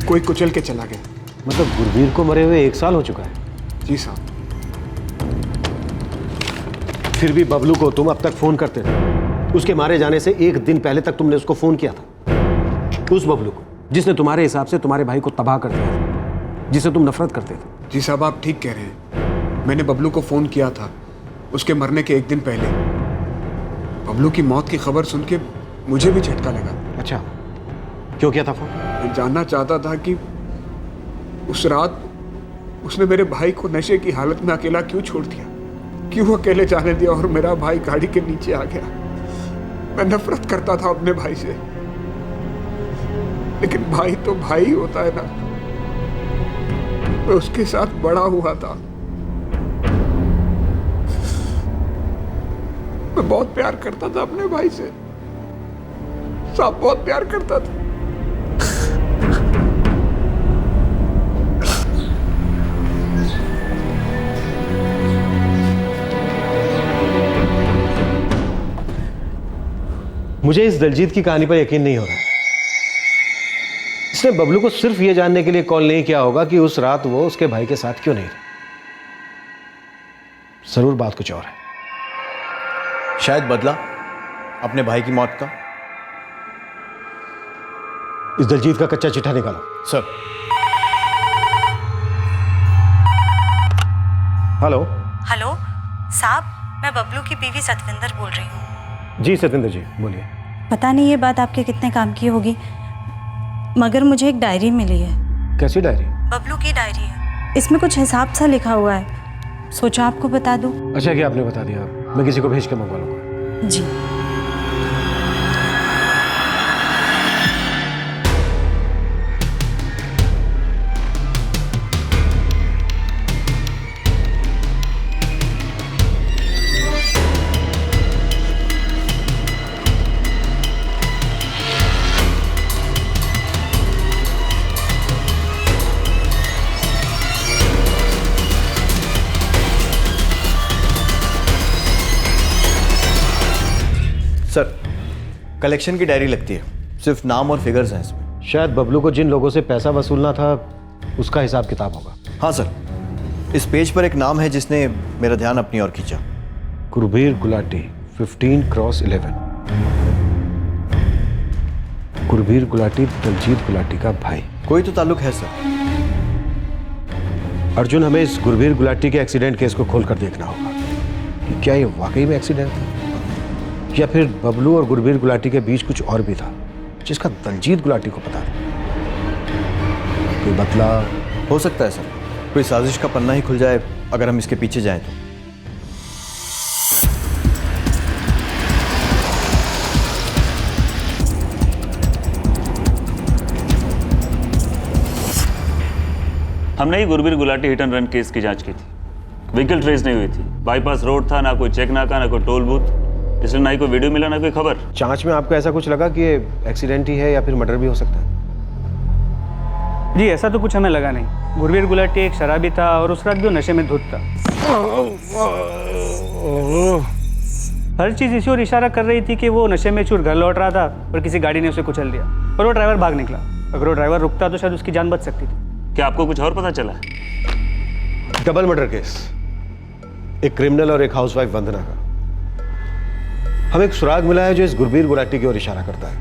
कोई कुचल के चला गया। मतलब गुरबीर को मरे हुए 1 साल हो चुका है? जी साहब। फिर भी बबलू को तुम अब तक फोन करते थे? उसके मारे जाने से 1 दिन पहले तक तुमने उसको फोन किया था? उस बबलू को जिसने तुम्हारे हिसाब से तुम्हारे भाई को तबाह कर दिया था, जिसे तुम नफरत करते थे? जी साहब आप ठीक कह रहे हैं, मैंने बबलू को फोन किया था उसके मरने के 1 दिन पहले। बबलू की मौत की खबर सुन के मुझे भी झटका लगा। अच्छा, क्यों किया था फोन? मैं जानना चाहता था कि उस रात उसने मेरे भाई को नशे की हालत में अकेला क्यों छोड़ दिया, क्यों अकेले जाने दिया और मेरा भाई गाड़ी के नीचे आ गया। मैं नफरत करता था अपने भाई से, लेकिन भाई तो भाई होता है ना। मैं उसके साथ बड़ा हुआ था, मैं बहुत प्यार करता था अपने भाई से साहब, बहुत प्यार करता था। मुझे इस दलजीत की कहानी पर यकीन नहीं हो रहा है। इसने बबलू को सिर्फ यह जानने के लिए कॉल नहीं किया होगा कि उस रात वो उसके भाई के साथ क्यों नहीं रहा। जरूर बात कुछ और है। शायद बदला, अपने भाई की मौत का? इस दलजीत का कच्चा चिट्ठा निकालो। सर। हेलो। हेलो साहब, मैं बबलू की बीवी सतविंदर बोल रही हूँ। जी सतविंदर जी, बोलिए। पता नहीं ये बात आपके कितने काम की होगी, मगर मुझे एक डायरी मिली है। कैसी डायरी? बबलू की डायरी है, इसमें कुछ हिसाब सा लिखा हुआ है, सोचा आपको बता दूं। अच्छा कि आपने बता दिया, मैं किसी को भेज के मंगवा लूंगा। जी। सर, कलेक्शन की डायरी लगती है, सिर्फ नाम और फिगर्स हैं इसमें। शायद बबलू को जिन लोगों से पैसा वसूलना था उसका हिसाब किताब होगा। हाँ सर, इस पेज पर एक नाम है जिसने मेरा ध्यान अपनी ओर खींचा। गुरबीर गुलाटी, 15x11। गुरबीर गुलाटी दलजीत गुलाटी का भाई। कोई तो ताल्लुक है सर। अर्जुन, हमें इस गुरबीर गुलाटी के एक्सीडेंट केस को खोलकर देखना होगा कि क्या ये वाकई में एक्सीडेंट था या फिर बबलू और गुरबीर गुलाटी के बीच कुछ और भी था जिसका दलजीत गुलाटी को पता था। कोई बदला हो सकता है सर, कोई साजिश का पन्ना ही खुल जाए अगर हम इसके पीछे जाएं तो। हमने ही Gurbir Gulati hit and run case की जांच की थी। व्हीकल ट्रेस नहीं हुई थी, बाईपास रोड था, ना कोई चेक नाका, ना कोई टोल बूथ, इसलिए ना ही कोई वीडियो मिला, ना कोई खबर। जांच में आपको ऐसा कुछ लगा कि ये एक्सीडेंट ही है या फिर मर्डर भी हो सकता है? जी ऐसा तो कुछ हमें लगा नहीं। गुरबीर गुलाटी एक शराबी था और उस रात भी वो नशे में धुत था। हर चीज़ इसी ओर इशारा कर रही थी कि वो नशे में चूर घर लौट रहा था और किसी गाड़ी ने उसे कुचल दिया और वो ड्राइवर भाग निकला। अगर वो ड्राइवर रुकता तो शायद उसकी जान बच सकती थी। क्या आपको कुछ और पता चला? डबल मर्डर केस, एक क्रिमिनल और एक हाउसवाइफ वंदना का। हमें एक सुराग मिला है जो इस गुरबीर गुलाटी की ओर इशारा करता है,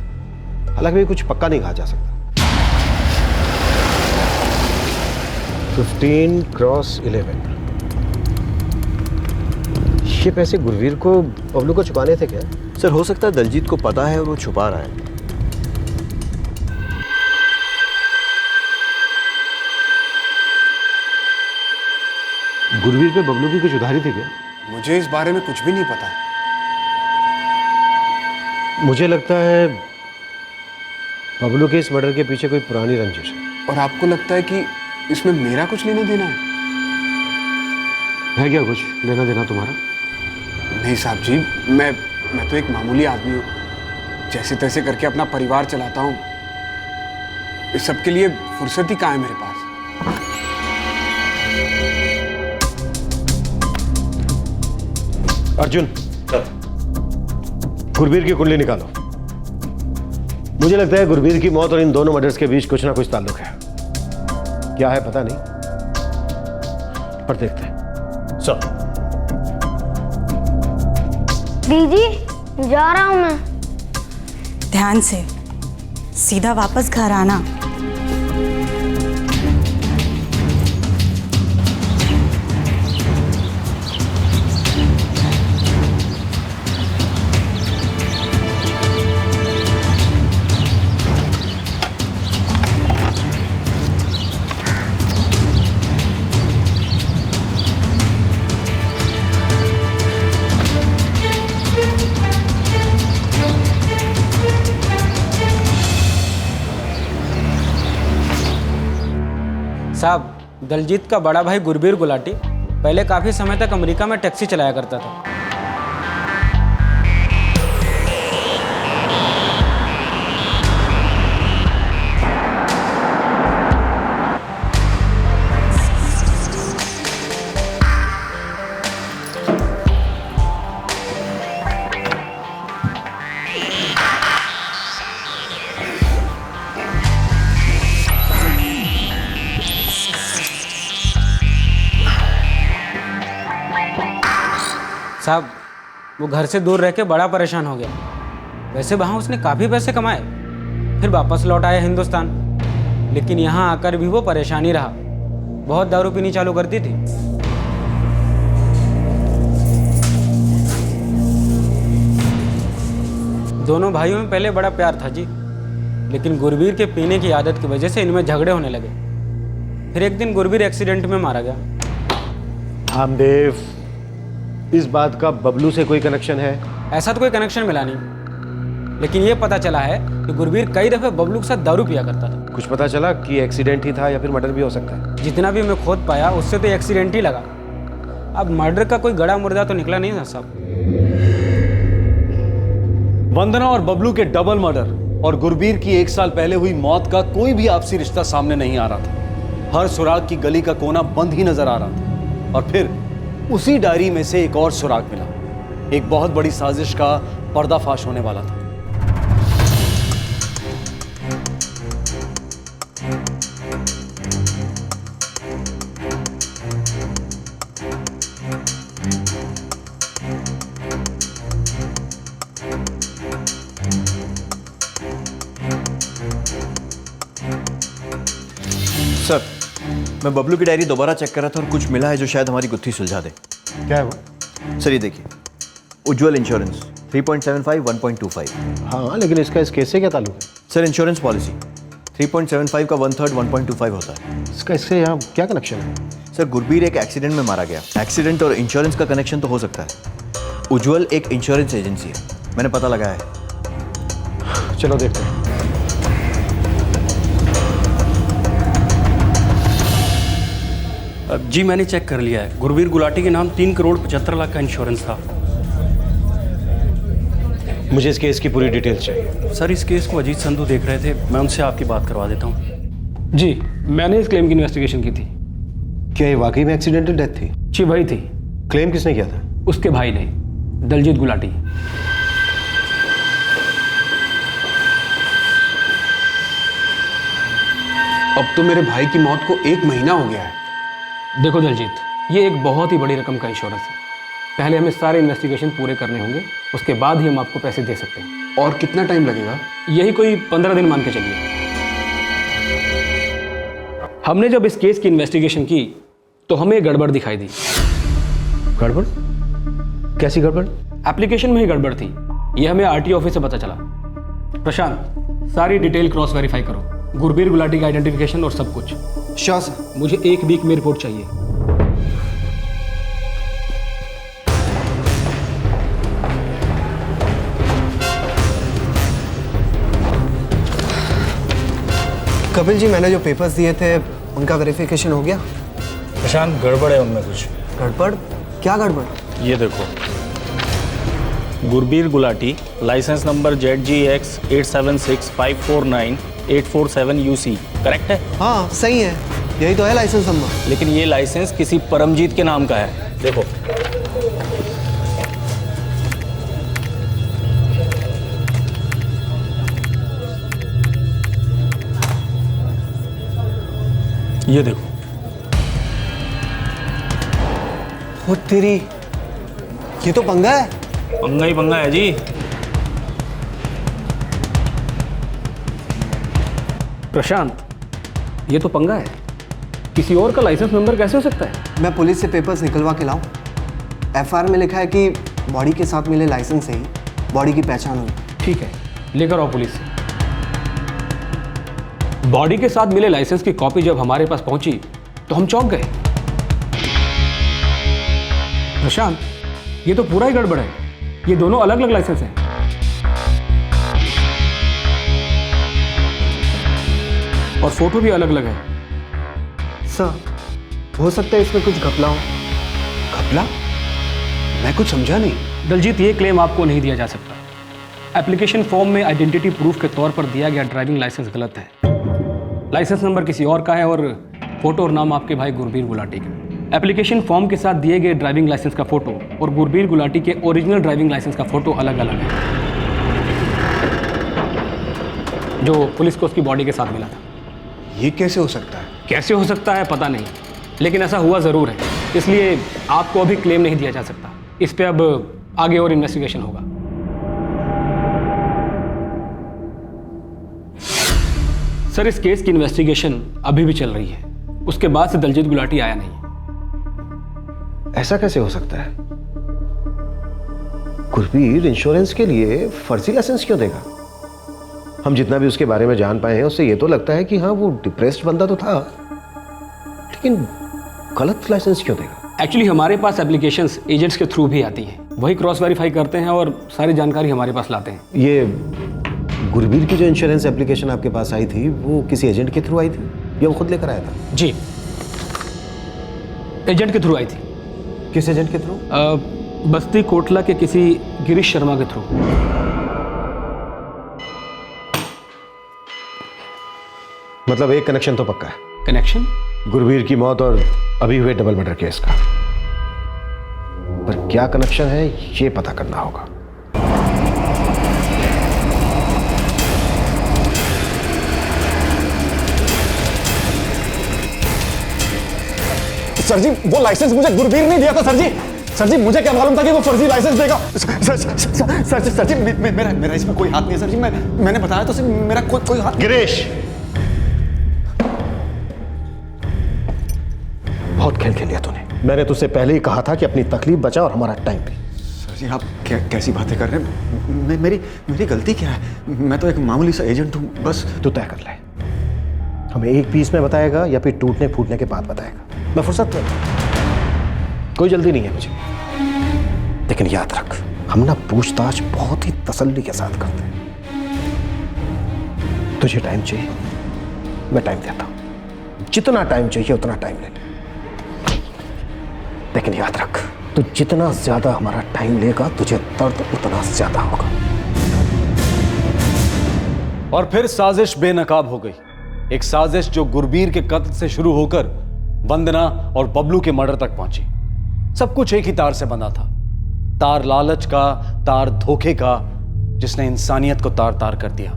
हालांकि कुछ पक्का नहीं कहा जा सकता। 15x11। ये पैसे गुरबीर को बबलू को चुकाने थे क्या? सर, हो सकता है दलजीत को पता है और वो छुपा रहा है। गुरबीर पे बबलू की कुछ उधारी थी क्या? मुझे इस बारे में कुछ भी नहीं पता। मुझे लगता है बबलू के इस मर्डर के पीछे कोई पुरानी रंजिश है। और आपको लगता है कि इसमें मेरा कुछ लेना देना है क्या कुछ लेना देना तुम्हारा? नहीं साहब जी, मैं तो एक मामूली आदमी हूँ, जैसे तैसे करके अपना परिवार चलाता हूँ। इस सब के लिए फुर्सत ही कहाँ है मेरे पास। अर्जुन, गुरबीर की कुंडली निकालो। मुझे लगता है गुरबीर की मौत और इन दोनों मर्डर्स के बीच कुछ ना कुछ ताल्लुक है। क्या है पता नहीं, पर देखते हैं। सर। दीदी, जा रहा हूं मैं। ध्यान से, सीधा वापस घर आना। साहब, दलजीत का बड़ा भाई गुरबीर गुलाटी पहले काफ़ी समय तक अमेरिका में टैक्सी चलाया करता था। साहब, वो घर से दूर रह के बड़ा परेशान हो गया। वैसे वहाँ उसने काफ़ी पैसे कमाए, फिर वापस लौट आया हिंदुस्तान, लेकिन यहाँ आकर भी वो परेशान ही रहा। बहुत दारू पीनी चालू करती थी। दोनों भाइयों में पहले बड़ा प्यार था जी, लेकिन गुरबीर के पीने की आदत की वजह से इनमें झगड़े होने लगे। फिर एक दिन गुरबीर एक्सीडेंट में मारा गया। रामदेव, इस बात का बबलू से कोई कनेक्शन है? ऐसा तो कोई कनेक्शन मिला नहीं, लेकिन ये पता चला है कि गुरबीर कई दफे बबलू के साथ दारू पिया करता था। कुछ पता चला कि एक्सीडेंट ही था या फिर मर्डर भी हो सकता है? जितना भी मैं खोद पाया उससे तो एक्सीडेंट ही लगा। अब मर्डर का कोई गड़ा मुर्दा तो निकला नहीं ना साहब। वंदना और बबलू के डबल मर्डर और गुरबीर की 1 साल पहले हुई मौत का कोई भी आपसी रिश्ता सामने नहीं आ रहा था। हर सुराग की गली का कोना बंद ही नजर आ रहा था। और फिर उसी डायरी में से एक और सुराग मिला। एक बहुत बड़ी साजिश का पर्दाफाश होने वाला था। सर, मैं बबलू की डायरी दोबारा चेक कर रहा था और कुछ मिला है जो शायद हमारी गुत्थी सुलझा दे। क्या है वो? सर ये देखिए, उज्ज्वल इंश्योरेंस 3.75 1.25। हाँ, लेकिन इसका इस केस से क्या ताल्लुक है? सर इंश्योरेंस पॉलिसी 3.75 का 1/3 1.25 होता है। इसका इससे यहाँ क्या कनेक्शन है? सर गुरबीर एक एक्सीडेंट में मारा गया। एक्सीडेंट और इंश्योरेंस का कनेक्शन तो हो सकता है। उज्ज्वल एक इंश्योरेंस एजेंसी है, मैंने पता लगाया है। चलो देखते हैं। जी मैंने चेक कर लिया है। गुरबीर गुलाटी के नाम 3 करोड़ 75 लाख का इंश्योरेंस था। मुझे इस केस की पूरी डिटेल्स चाहिए। सर इस केस को अजीत संधू देख रहे थे, मैं उनसे आपकी बात करवा देता हूँ। जी मैंने इस क्लेम की इन्वेस्टिगेशन की थी। क्या ये वाकई में एक्सीडेंटल डेथ थी? जी वही थी। क्लेम किसने किया था? उसके भाई ने, दलजीत गुलाटी। अब तो मेरे भाई की मौत को 1 महीना हो गया है। देखो दलजीत, ये एक बहुत ही बड़ी रकम का इंश्योरेंस है। पहले हमें सारे इन्वेस्टिगेशन पूरे करने होंगे, उसके बाद ही हम आपको पैसे दे सकते हैं। और कितना टाइम लगेगा? यही कोई 15 दिन मान के चलिए। हमने जब इस केस की इन्वेस्टिगेशन की तो हमें गड़बड़ दिखाई दी। गड़बड़? कैसी गड़बड़? एप्लीकेशन में ही गड़बड़ थी, ये हमें आरटीओ ऑफिस से पता चला। प्रशांत, सारी डिटेल क्रॉस वेरीफाई करो, गुरबीर गुलाटी का आइडेंटिफिकेशन और सब कुछ। Sure sir. मुझे 1 वीक में रिपोर्ट चाहिए। कपिल जी, मैंने जो पेपर्स दिए थे उनका वेरिफिकेशन हो गया? प्रशांत, गड़बड़ है उनमें कुछ। गड़बड़? क्या गड़बड़? ये देखो, Gurbir Gulati, licence number ZGX 876549 UC, correct है? हाँ सही है, यही तो है लाइसेंस नंबर। लेकिन ये लाइसेंस किसी परमजीत के नाम का है। देखो ये देखो। वो तेरी, ये तो पंगा है। पंगा ही पंगा है जी। प्रशांत, ये तो पंगा है। किसी और का लाइसेंस नंबर कैसे हो सकता है? मैं पुलिस से पेपर्स निकलवा के लाऊं? FIR में लिखा है कि बॉडी के साथ मिले लाइसेंस से ही बॉडी की पहचान हुई। ठीक है, लेकर आओ पुलिस से। बॉडी के साथ मिले लाइसेंस की कॉपी जब हमारे पास पहुंची तो हम चौंक गए। प्रशांत, ये तो पूरा ही गड़बड़ है। ये दोनों अलग अलग लाइसेंस हैं। और फोटो भी अलग अलग है। सर, हो सकता है इसमें कुछ घपला हो। घपला? मैं कुछ समझा नहीं। दलजीत, ये क्लेम आपको नहीं दिया जा सकता। एप्लीकेशन फॉर्म में आइडेंटिटी प्रूफ के तौर पर दिया गया ड्राइविंग लाइसेंस गलत है। लाइसेंस नंबर किसी और का है और फोटो और नाम आपके भाई गुरबीर गुलाटी का। एप्लीकेशन फॉर्म के साथ दिए गए ड्राइविंग लाइसेंस का फोटो और गुरबीर गुलाटी के ओरिजिनल ड्राइविंग लाइसेंस का फोटो अलग अलग है, जो पुलिस को उसकी बॉडी के साथ मिला था। ये कैसे हो सकता है? कैसे हो सकता है पता नहीं, लेकिन ऐसा हुआ ज़रूर है। इसलिए आपको अभी क्लेम नहीं दिया जा सकता। इस पे अब आगे और इन्वेस्टिगेशन होगा। सर इस केस की इन्वेस्टिगेशन अभी भी चल रही है। उसके बाद से दलजीत गुलाटी आया नहीं। ऐसा कैसे हो सकता है? गुरबीर इंश्योरेंस के लिए फर्जी लाइसेंस क्यों देगा? हम जितना भी उसके बारे में जान पाए हैं उससे ये तो लगता है कि हाँ वो डिप्रेस्ड बंदा तो था, लेकिन गलत लाइसेंस क्यों देगा? एक्चुअली हमारे पास एप्लीकेशंस एजेंट्स के थ्रू भी आती हैं, वही क्रॉस वेरीफाई करते हैं और सारी जानकारी हमारे पास लाते हैं। ये गुरबीर की जो इंश्योरेंस एप्लीकेशन आपके पास आई थी वो किसी एजेंट के थ्रू आई थी या वो खुद लेकर आया था? जी, एजेंट के थ्रू आई थी। किस एजेंट के थ्रू? बस्ती कोटला के किसी गिरीश शर्मा के थ्रू। मतलब एक कनेक्शन तो पक्का है। कनेक्शन? गुरबीर की मौत और अभी हुए डबल मर्डर केस का। पर क्या कनेक्शन है ये पता करना होगा। सर जी वो लाइसेंस मुझे गुरबीर नहीं दिया था। सर जी मुझे क्या मालूम था कि वो फर्जी लाइसेंस देगा। सर जी मेरा इसमें कोई हाथ नहीं है। सर जी मैंने बताया तो सिर्फ मेरा कोई हाथ। गिरीश, बहुत खेल खेल लिया तूने। मैंने तुझसे पहले ही कहा था कि अपनी तकलीफ बचा और हमारा टाइम भी। सर जी आप कैसी बातें कर रहे हैं? मेरी गलती क्या है? मैं तो एक मामूली सा एजेंट हूँ बस। तू तय कर ले, हमें एक पीस में बताएगा या फिर टूटने फूटने के बाद बताएगा। मैं फुर्सत में, कोई जल्दी नहीं है मुझे, लेकिन याद रख हम ना पूछताछ बहुत ही तसल्ली के साथ करते हैं। तुझे टाइम चाहिए, मैं टाइम देता हूं। जितना टाइम चाहिए उतना टाइम ले ले, लेकिन याद रख तू जितना ज्यादा हमारा टाइम लेगा तुझे दर्द उतना ज्यादा होगा। और फिर साजिश बेनकाब हो गई। एक साजिश जो गुरबीर के कत्ल से शुरू होकर वंदना और बबलू के मर्डर तक पहुंची। सब कुछ एक ही तार से बंधा था, तार लालच का, तार धोखे का, जिसने इंसानियत को तार तार कर दिया।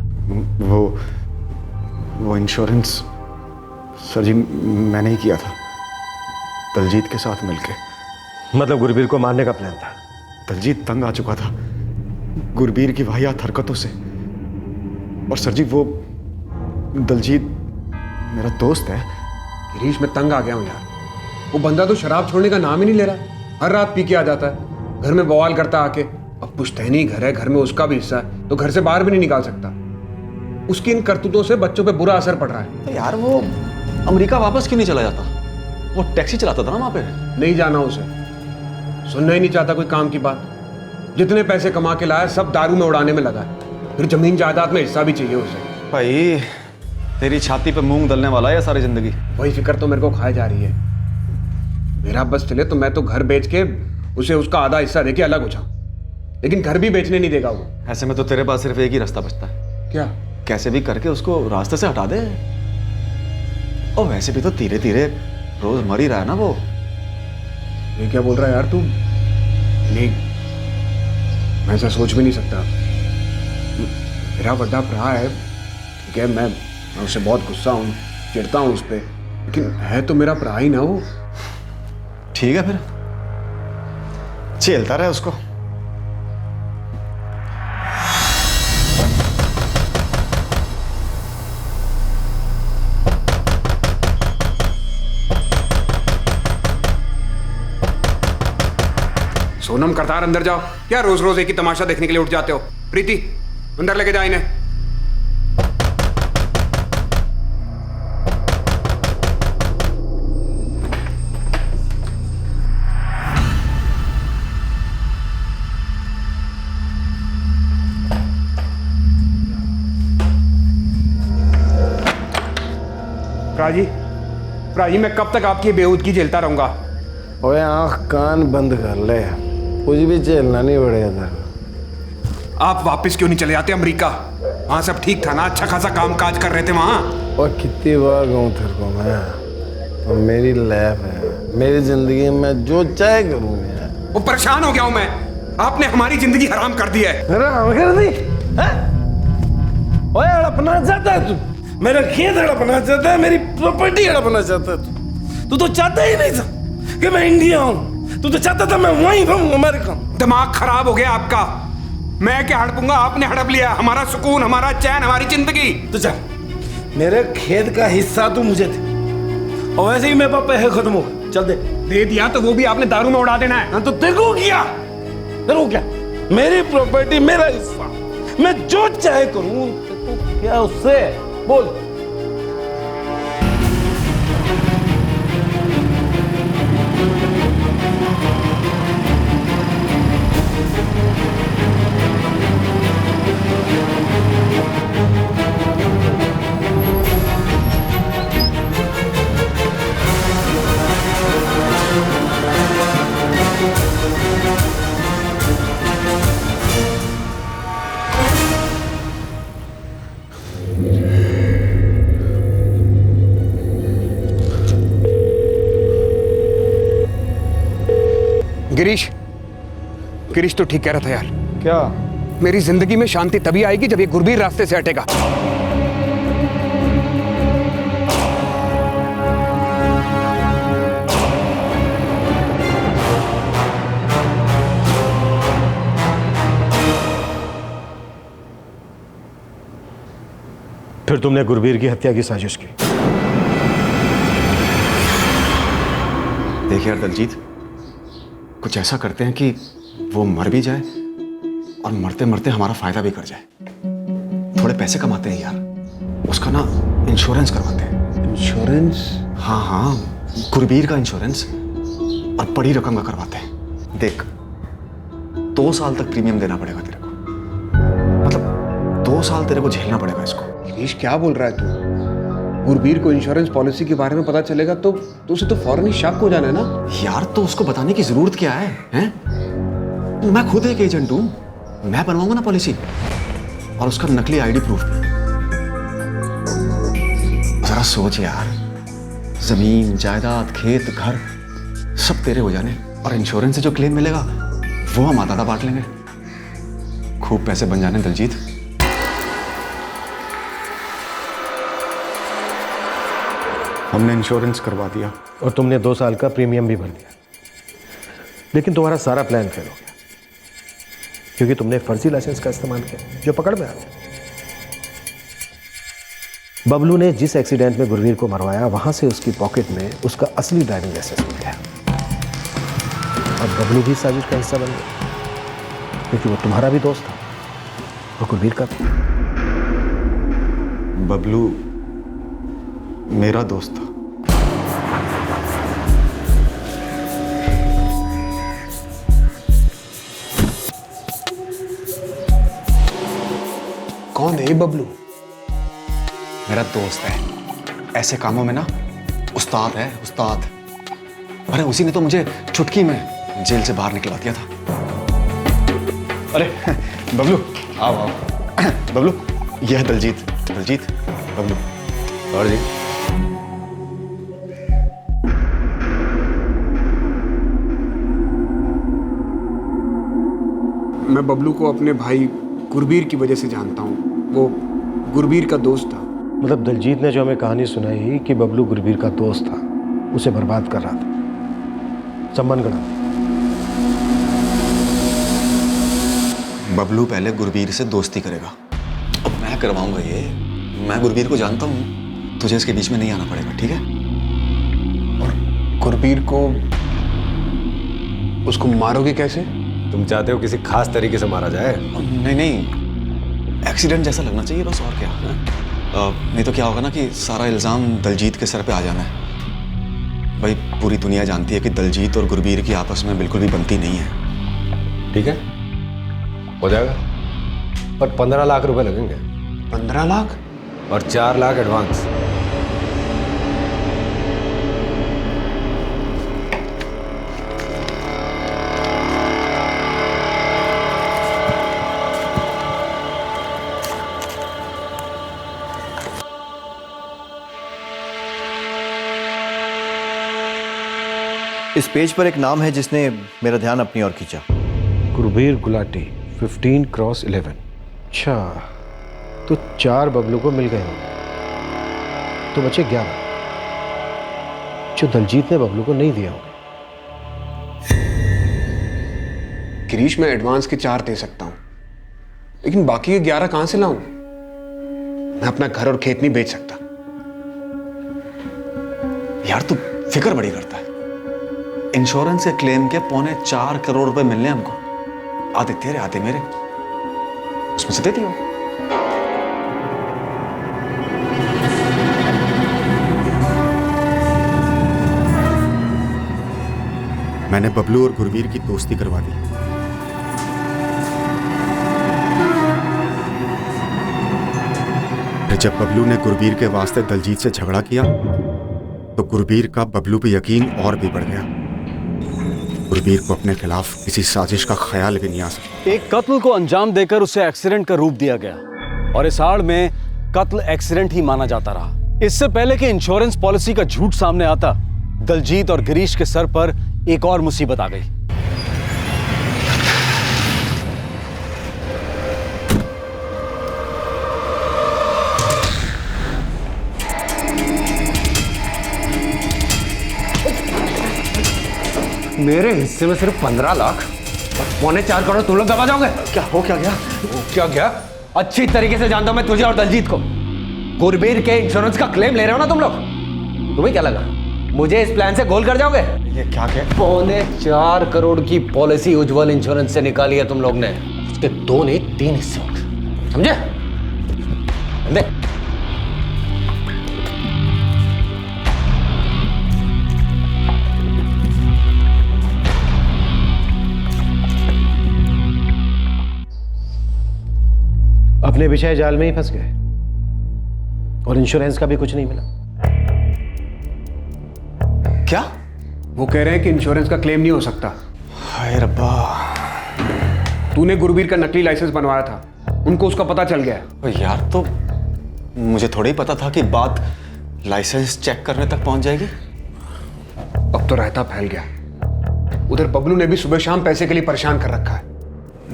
वो इंश्योरेंस सर जी मैंने ही किया था, दलजीत के साथ मिलके। मतलब गुरबीर को मारने का प्लान था? दलजीत तंग आ चुका था गुरबीर की वाहियात हरकतों से। और सर जी वो दलजीत मेरा दोस्त है। गिरीश मैं तंग आ गया हूँ यार। वो बंदा तो शराब छोड़ने का नाम ही नहीं ले रहा, हर रात पी के आ जाता है, घर में बवाल करता आके। अब पुश्तैनी घर है, घर में उसका भी हिस्सा है, तो घर से बाहर भी नहीं निकाल सकता। उसकी इन करतूतों से बच्चों पे बुरा असर पड़ रहा है। तो यार वो अमेरिका वापस क्यों नहीं चला जाता? वो टैक्सी चलाता था ना वहां पे। नहीं जाना उसे, सुनना ही नहीं चाहता कोई काम की बात। जितने पैसे कमा के लाया सब दारू में उड़ाने में लगा है, फिर जमीन जायदाद में हिस्सा भी चाहिए उसे। भाई तेरी छाती पे मूंग दलने वाला है सारी जिंदगी। वही फिक्र तो मेरे को खाए जा रही है। मेरा बस चले तो मैं तो घर बेच के उसे उसका आधा हिस्सा देके अलग हो जाऊं, लेकिन घर भी बेचने नहीं देगा वो। ऐसे में तो तेरे पास सिर्फ एक ही रास्ता बचता है। क्या? कैसे भी करके उसको रास्ते से हटा दे। और वैसे भी तो धीरे धीरे रोज मर ही रहा है ना वो। ये क्या बोल रहा है यार तू? नहीं, मैं ऐसा सोच भी नहीं सकता। मेरा बड़ा भरा है, ठीक है, मैं उससे बहुत गुस्सा हूँ, चिढ़ता हूँ उस पर, लेकिन है तो मेरा भरा ही ना वो। ठीक है फिर झेलता रहे उसको। सोनम करतार अंदर जाओ। क्या रोज रोज एक ही तमाशा देखने के लिए उठ जाते हो? प्रीति अंदर लेके जा इन्हें। प्राजी मैं कब तक आपकी बेहूदगी झेलता रहूंगा? ओए आंख कान बंद कर ले, कुछ भी झेलना नहीं पड़ेगा। आप वापस क्यों नहीं चले जाते अमेरिका? वहां सब ठीक था ना, अच्छा खासा काम काज कर रहे थे वहां। और कितनी बार कहूँ तेरे को मैं, और मेरी लाइफ है, मेरी जिंदगी में जो चाहे करूँ मैं। वो परेशान हो गया हूं मैं, आपने हमारी जिंदगी हराम कर दी है। हराम कर दी? ओए हड़पना चाहता है तू? मेरा खेत हड़पना चाहता है, मेरी प्रॉपर्टी हड़पना चाहता है तू? तो चाहता ही नहीं था कि मैं इंडिया हूं, तू तो चाहता था मैं वहीं रहूं अमेरिका। दिमाग खराब हो गया आपका। मैं क्या हड़पूंगा, आपने हड़प लिया हमारा सुकून, हमारा चैन, हमारी जिंदगी। तो चल मेरे खेत का हिस्सा तू मुझे दे, और वैसे ही मेरे पास पैसे खत्म हो गए। चल दे दिया तो वो भी आपने दारू में उड़ा देना है। हाँ तो देखो क्या, मेरी प्रॉपर्टी मेरा हिस्सा, मैं जो चाहे करूं, तो क्या उससे बोल। गिरीश तो ठीक कह रहा था यार। क्या? मेरी जिंदगी में शांति तभी आएगी जब ये गुरबीर रास्ते से हटेगा। फिर तुमने गुरबीर की हत्या की साजिश की। देखिए यार दलजीत, कुछ ऐसा करते हैं कि वो मर भी जाए और मरते मरते हमारा फायदा भी कर जाए। थोड़े पैसे कमाते हैं यार, उसका ना इंश्योरेंस करवाते हैं। इंश्योरेंस? हाँ हाँ, गुरबीर का इंश्योरेंस, और बड़ी रकम का करवाते हैं। देख, 2 साल तक प्रीमियम देना पड़ेगा तेरे को, मतलब 2 साल तेरे को झेलना पड़ेगा इसको। गिरीश क्या बोल रहा है तू? गुरबीर को इंश्योरेंस पॉलिसी के बारे में पता चलेगा तो उसे तो फौरन ही शक हो जाना है ना यार। तो उसको बताने की जरूरत क्या है, हैं? मैं खुद एक एजेंट हूं, मैं बनवाऊंगा ना पॉलिसी, और उसका नकली आईडी प्रूफ भी। जरा सोच यार, जमीन जायदाद खेत घर सब तेरे हो जाने, और इंश्योरेंस से जो क्लेम मिलेगा वो हम आधा बांट लेंगे। खूब पैसे बन जाने दलजीत। हमने इंश्योरेंस करवा दिया और तुमने 2 साल का प्रीमियम भी भर दिया, लेकिन तुम्हारा सारा प्लान फेल हो गया क्योंकि तुमने फर्जी लाइसेंस का इस्तेमाल किया जो पकड़ में आ गया। बबलू ने जिस एक्सीडेंट में गुरवीर को मरवाया, वहां से उसकी पॉकेट में उसका असली ड्राइविंग लाइसेंस मिल गया, और बबलू भी साजिश का हिस्सा बन गया क्योंकि वो तुम्हारा भी दोस्त था और गुरवीर का भी। बबलू मेरा दोस्त था। कौन है ये बबलू? मेरा दोस्त है, ऐसे कामों में ना उस्ताद है, उस्ताद। अरे उसी ने तो मुझे चुटकी में जेल से बाहर निकलवा दिया था। अरे बबलू आओ आओ। बबलू यह है दलजीत। दलजीत, बबलू। और जी मैं बबलू को अपने भाई गुरबीर की वजह से जानता हूँ। वो गुरबीर का दोस्त था। मतलब दलजीत ने जो हमें कहानी सुनाई कि बबलू गुरबीर का दोस्त था, उसे बर्बाद कर रहा था, संबंध गढ़ा। बबलू पहले गुरबीर से दोस्ती करेगा, अब मैं करवाऊंगा ये। मैं गुरबीर को जानता हूँ, तुझे इसके बीच में नहीं आना पड़ेगा, ठीक है? और गुरबीर को उसको मारोगे कैसे? तुम चाहते हो किसी खास तरीके से मारा जाए? नहीं नहीं, एक्सीडेंट जैसा लगना चाहिए बस, और क्या। नहीं तो क्या होगा ना कि सारा इल्ज़ाम दलजीत के सर पे आ जाना है। भाई पूरी दुनिया जानती है कि दलजीत और गुरबीर की आपस में बिल्कुल भी बनती नहीं है। ठीक है, हो जाएगा, पर 15 लाख रुपए लगेंगे। 15 लाख? और 4 लाख एडवांस। इस पेज पर एक नाम है जिसने मेरा ध्यान अपनी ओर खींचा। गुरबीर गुलाटी, 15x11। अच्छा, तो 4 बबलू को मिल गए होंगे, तो बचे 11 जो दलजीत ने बबलू को नहीं दिया होंगे। गिरीश, मैं एडवांस के 4 दे सकता हूं, लेकिन बाकी के 11 कहां से लाऊं? मैं अपना घर और खेत नहीं बेच सकता। यार तू फिक्र बड़ी करता है। इंश्योरेंस के क्लेम के 4.25 करोड़ रुपए मिलने हमको, आधे तेरे आधे मेरे, उसमें से दे दियो। मैंने बबलू और गुरवीर की दोस्ती करवा दी। जब बबलू ने गुरवीर के वास्ते दलजीत से झगड़ा किया तो गुरवीर का बबलू पे यकीन और भी बढ़ गया। गुरवीर को अपने खिलाफ किसी साजिश का ख्याल भी नहीं आ सका। एक कत्ल को अंजाम देकर उसे एक्सीडेंट का रूप दिया गया और इस आड़ में कत्ल एक्सीडेंट ही माना जाता रहा। इससे पहले कि इंश्योरेंस पॉलिसी का झूठ सामने आता, दलजीत और गिरीश के सर पर एक और मुसीबत आ गई। मेरे हिस्से में सिर्फ 15 लाख और 4.25 करोड़ तुम लोग दबा जाओगे? क्या हो क्या गया? क्या गया? अच्छी तरीके से जानता हूं मैं तुझे और दलजीत को। गुरबीर के इंश्योरेंस का क्लेम ले रहे हो ना तुम लोग? तुम्हें क्या लगा मुझे इस प्लान से गोल कर जाओगे? ये क्या कह? 4.25 करोड़ की पॉलिसी उज्जवल इंश्योरेंस से निकाली है तुम लोग ने। उसके 2 नहीं 3 हिस्से होंगे, समझे? देख अपने विषय जाल में ही फंस गए और इंश्योरेंस का भी कुछ नहीं मिला। क्या? वो कह रहे हैं कि इंश्योरेंस का क्लेम नहीं हो सकता। हाय रब्बा, तूने गुरवीर का नकली लाइसेंस बनवाया था, उनको उसका पता चल गया है। यार तो मुझे थोड़ा ही पता था कि बात लाइसेंस चेक करने तक पहुंच जाएगी। अब तो रायता फैल गया। उधर बबलू ने भी सुबह शाम पैसे के लिए परेशान कर रखा है।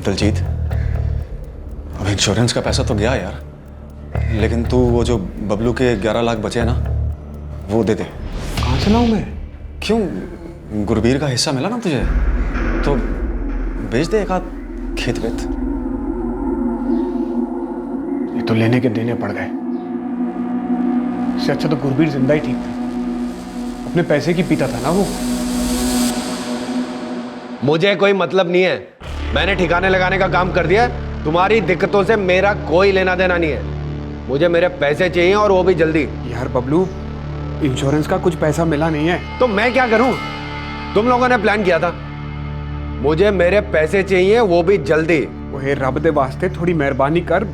दलजीत, अब इंश्योरेंस का पैसा तो गया यार, लेकिन तू वो जो बबलू के 11 लाख बचे हैं ना, वो दे दे। कहाँ से लाऊं मैं? क्यों, गुरबीर का हिस्सा मिला ना तुझे, तो बेच दे एक आध खेत वेत। ये तो लेने के देने पड़ गए। इससे अच्छा तो गुरबीर जिंदा ही ठीक था। अपने पैसे की पीता था ना वो। मुझे कोई मतलब नहीं है, मैंने ठिकाने लगाने का काम कर दिया। तुम्हारी दिक्कतों से मेरा कोई लेना देना नहीं है। मुझे मेरे पैसे चाहिए और वो भी जल्दी। यार बबलू, इंश्योरेंस का कुछ पैसा मिला नहीं है तो मैं क्या करूं? तुम लोगों ने प्लान किया था। मुझे मेरे पैसे चाहिए, वो भी जल्दी। वो हे रब दे वास्ते थोड़ी मेहरबानी कर।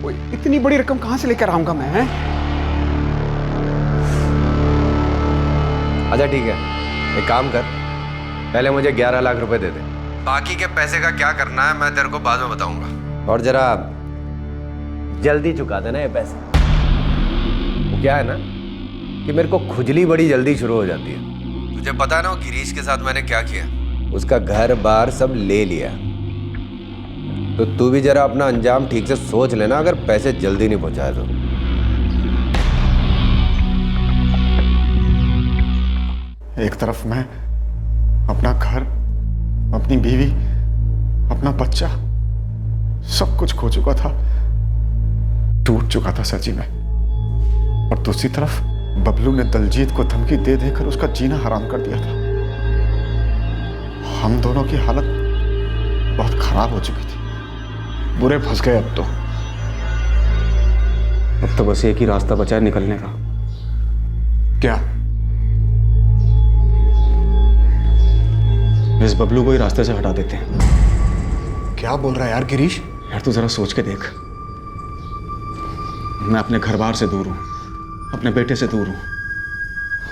वो इतनी बड़ी रकम कहां से लेकर आऊंगा मैं? अच्छा ठीक है, एक काम कर, पहले मुझे 11 लाख रुपए दे दे। बाकी के पैसे का क्या करना है मैं तेरे को बाद में बताऊंगा। और जरा जल्दी चुका देना ये पैसे। वो क्या है ना कि मेरे को खुजली बड़ी जल्दी शुरू हो जाती है। तुझे पता है ना गिरीश के साथ मैंने क्या किया? उसका घर बार सब ले लिया। तो तू भी जरा अपना अंजाम ठीक से सोच लेना अगर पैसे जल्दी नहीं पहुंचाए तो। एक तरफ मैं अपना घर, अपनी बीवी, अपना बच्चा, सब कुछ खो चुका था, टूट चुका था सर जी मैं। और दूसरी तरफ बबलू ने दलजीत को धमकी दे देकर उसका जीना हराम कर दिया था। हम दोनों की हालत बहुत खराब हो चुकी थी। बुरे फंस गए अब तो। अब तो बस एक ही रास्ता बचा है निकलने का। क्या? इस बबलू को ही रास्ते से हटा देते हैं। क्या बोल रहा है यार गिरीश? यार तू जरा सोच के देख, मैं अपने घर बार से दूर हूं, अपने बेटे से दूर हूं,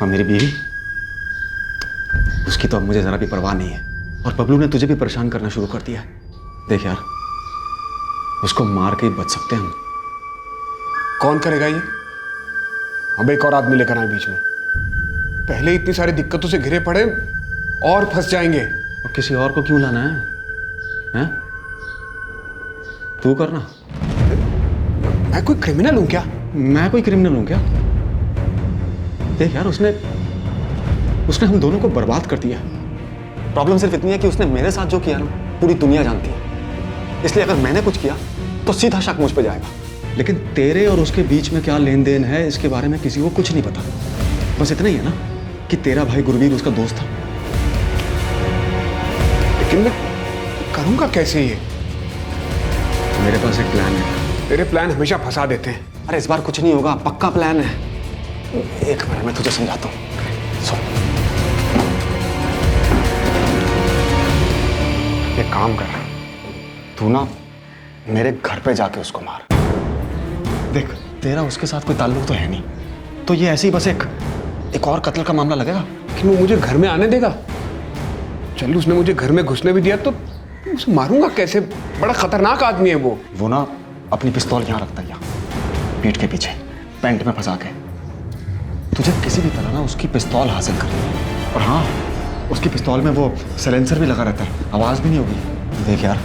और मेरी बीवी, उसकी तो अब मुझे जरा भी परवाह नहीं है। और बबलू ने तुझे भी परेशान करना शुरू कर दिया है। देख यार, उसको मार के ही बच सकते हैं हम। कौन करेगा ये? अब एक और आदमी लेकर आए बीच में। पहले इतनी सारी दिक्कतों से घिरे पड़े और फंस जाएंगे। और किसी और को क्यों लाना है? हैं? तू करना। मैं कोई क्रिमिनल हूं क्या? मैं कोई क्रिमिनल हूं क्या? देख यार, उसने हम दोनों को बर्बाद कर दिया। प्रॉब्लम सिर्फ इतनी है कि उसने मेरे साथ जो किया ना, पूरी दुनिया जानती है। इसलिए अगर मैंने कुछ किया तो सीधा शक मुझ पे जाएगा। लेकिन तेरे और उसके बीच में क्या लेन देन है, इसके बारे में किसी को कुछ नहीं पता। बस इतना ही है ना? कि तेरा भाई गुरवीर उसका दोस्त था। लेकिन मैं करूंगा कैसे ये? मेरे पास एक प्लान है। तेरे प्लान हमेशा फंसा देते हैं। अरे इस बार कुछ नहीं होगा, पक्का प्लान है। एक मिनट में तुझे समझाता हूँ। सुन, एक काम कर, तू ना मेरे घर पे जाके उसको मार। देख, तेरा उसके साथ कोई ताल्लुक तो है नहीं, तो ये ऐसे ही बस एक और कत्ल का मामला लगेगा। कि वो मुझे घर में आने देगा? चल, उसने मुझे घर में घुसने भी दिया तो उसे मारूंगा कैसे? बड़ा खतरनाक आदमी है वो। वो ना अपनी पिस्तौल यहाँ रखता है, यहाँ पीठ के पीछे पैंट में फंसा के। तुझे किसी भी तरह ना उसकी पिस्तौल हासिल करनी है। और हाँ, उसकी पिस्तौल में वो साइलेंसर भी लगा रहता है, आवाज़ भी नहीं होगी। देख यार,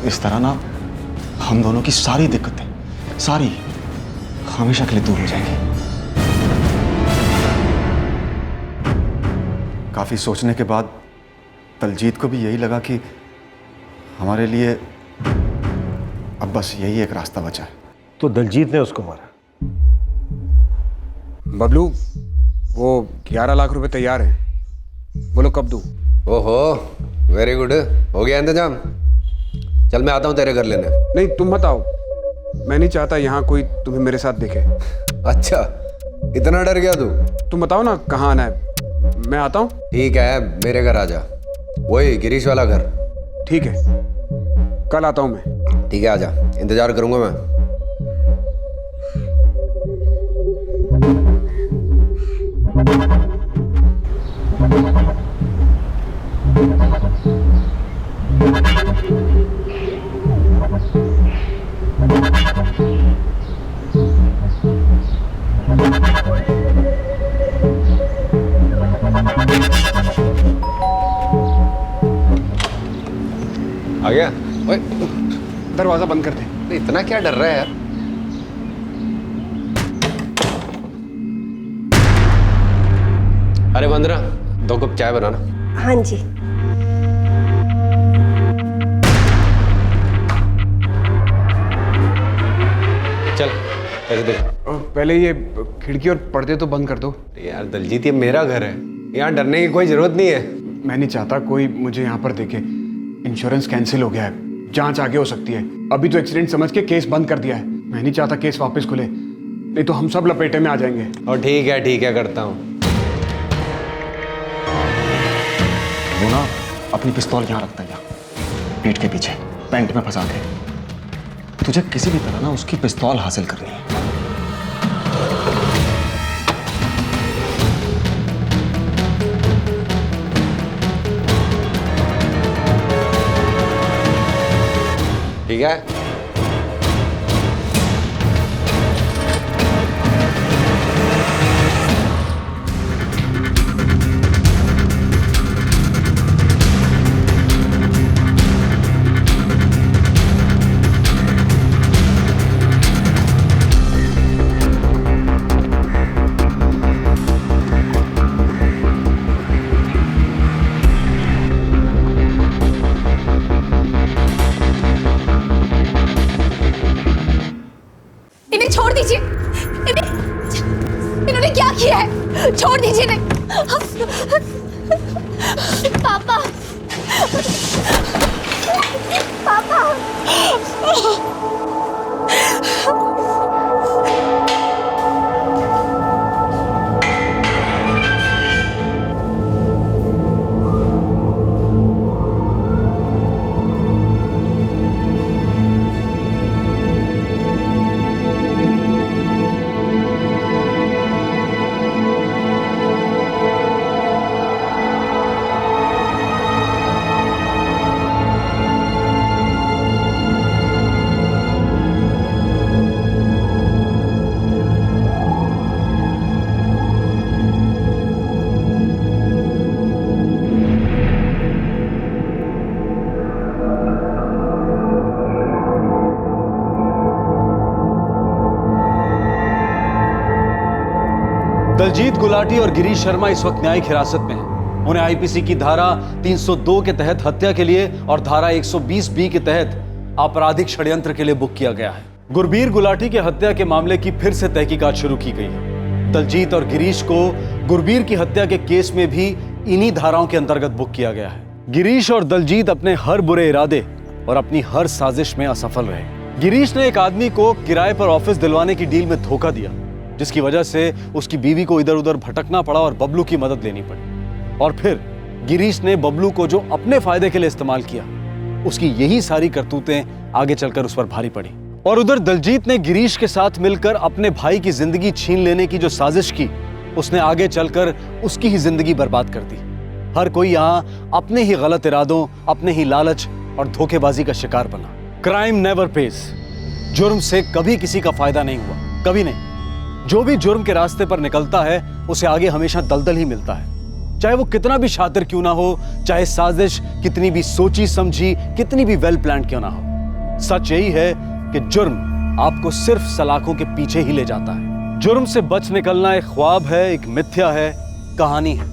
इस तरह ना हम दोनों की सारी दिक्कतें, सारी हमेशा के लिए दूर हो जाएंगी। काफ़ी सोचने के बाद दलजीत को भी यही लगा कि हमारे लिए अब बस यही एक रास्ता बचा है। तो दलजीत ने उसको मारा। बबलू, वो 11 लाख रुपए तैयार है, बोलो कब दूं? ओहो, वेरी गुड, हो गया इंतजाम। चल मैं आता हूँ तेरे घर लेने। नहीं, तुम मत आओ, मैं नहीं चाहता यहाँ कोई तुम्हें मेरे साथ देखे। अच्छा, इतना डर गया तू? तुम बताओ ना कहाँ आना है, मैं आता हूँ। ठीक है, मेरे घर आ जा, वही गिरीश वाला घर। ठीक है, कल आता हूँ मैं। ठीक है, आ जा, इंतजार करूंगा मैं। आ गया? ओए, दरवाजा बंद कर दे। इतना क्या डर रहा है यार? अरे वंदना, 2 कप चाय बनाना। हाँ जी। चल, पैसे दे। पहले ये खिड़की और पर्दे तो बंद कर दो। यार दलजीत, ये मेरा घर है, यहाँ डरने की कोई जरूरत नहीं है। मैं नहीं चाहता कोई मुझे यहाँ पर देखे। इंश्योरेंस कैंसिल हो गया है, जांच आगे हो सकती है। अभी तो एक्सीडेंट समझ के केस बंद कर दिया है। मैं नहीं चाहता केस वापस खुले, नहीं तो हम सब लपेटे में आ जाएंगे। और ठीक है, करता हूँ। वो ना अपनी पिस्तौल यहाँ रखता है, यहाँ पीठ के पीछे पैंट में फंसा के। तुझे किसी भी तरह ना उसकी पिस्तौल हासिल करनी है। ठीक है? इन्हें छोड़ दीजिए। इन्होंने क्या किया है? छोड़ दीजिए इन्हें। पापा, पापा। दलजीत गुलाटी और गिरीश शर्मा इस वक्त न्यायिक हिरासत में हैं। उन्हें आईपीसी की धारा 302 के तहत हत्या के लिए और धारा 120 के तहत आपराधिक षड्यंत्र के लिए बुक किया गया है। गुरबीर गुलाटी के हत्या के मामले की फिर से तहकीकात शुरू की गई है। दलजीत और गिरीश को गुरबीर की हत्या के केस में भी इन्हीं धाराओं के अंतर्गत बुक किया गया है। गिरीश और दलजीत अपने हर बुरे इरादे और अपनी हर साजिश में असफल रहे। गिरीश ने एक आदमी को किराए पर ऑफिस दिलवाने की डील में धोखा दिया, जिसकी वजह से उसकी बीवी को इधर उधर भटकना पड़ा और बबलू की मदद लेनी पड़ी। और फिर गिरीश ने बबलू को जो अपने फायदे के लिए इस्तेमाल किया, उसकी यही सारी करतूतें आगे चलकर उस पर भारी पड़ी। और उधर दलजीत ने गिरीश के साथ मिलकर अपने भाई की जिंदगी छीन लेने की जो साजिश की, उसने आगे चलकर उसकी ही जिंदगी बर्बाद कर दी। हर कोई यहाँ अपने ही गलत इरादों, अपने ही लालच और धोखेबाजी का शिकार बना। Crime never page. जुर्म से कभी किसी का फायदा नहीं हुआ, कभी नहीं। जो भी जुर्म के रास्ते पर निकलता है उसे आगे हमेशा दलदल ही मिलता है, चाहे वो कितना भी शातिर क्यों ना हो, चाहे साजिश कितनी भी सोची समझी, कितनी भी वेल प्लान्ड क्यों ना हो। सच यही है कि जुर्म आपको सिर्फ सलाखों के पीछे ही ले जाता है। जुर्म से बच निकलना एक ख्वाब है, एक मिथ्या है, कहानी है।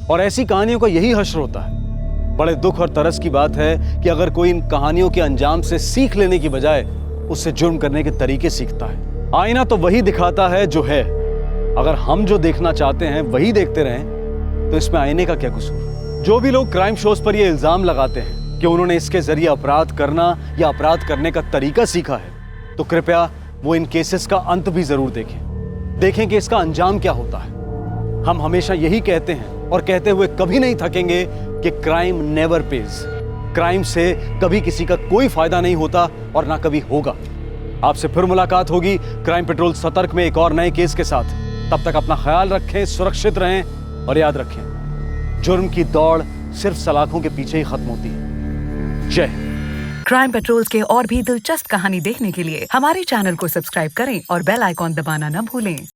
और ऐसी कहानियों का यही हश्र होता है। बड़े दुख और तरस की बात है कि अगर कोई इन कहानियों के अंजाम से सीख लेने की बजाय उससे जुर्म करने के तरीके सीखता है। आईना तो वही दिखाता है जो है। अगर हम जो देखना चाहते हैं वही देखते रहें तो इसमें आईने का क्या कसूर। जो भी लोग क्राइम शोज पर यह इल्जाम लगाते हैं कि उन्होंने इसके जरिए अपराध करना या अपराध करने का तरीका सीखा है, तो कृपया वो इन केसेस का अंत भी जरूर देखें कि इसका अंजाम क्या होता है। हम हमेशा यही कहते हैं और कहते हुए कभी नहीं थकेंगे कि क्राइम नेवर पेज। क्राइम से कभी किसी का कोई फायदा नहीं होता और ना कभी होगा। आपसे फिर मुलाकात होगी क्राइम पेट्रोल सतर्क में एक और नए केस के साथ। तब तक अपना ख्याल रखें, सुरक्षित रहें और याद रखें, जुर्म की दौड़ सिर्फ सलाखों के पीछे ही खत्म होती है। जय हिंद। क्राइम पेट्रोल्स के और भी दिलचस्प कहानी देखने के लिए हमारे चैनल को सब्सक्राइब करें और बेल आइकॉन दबाना न भूलें।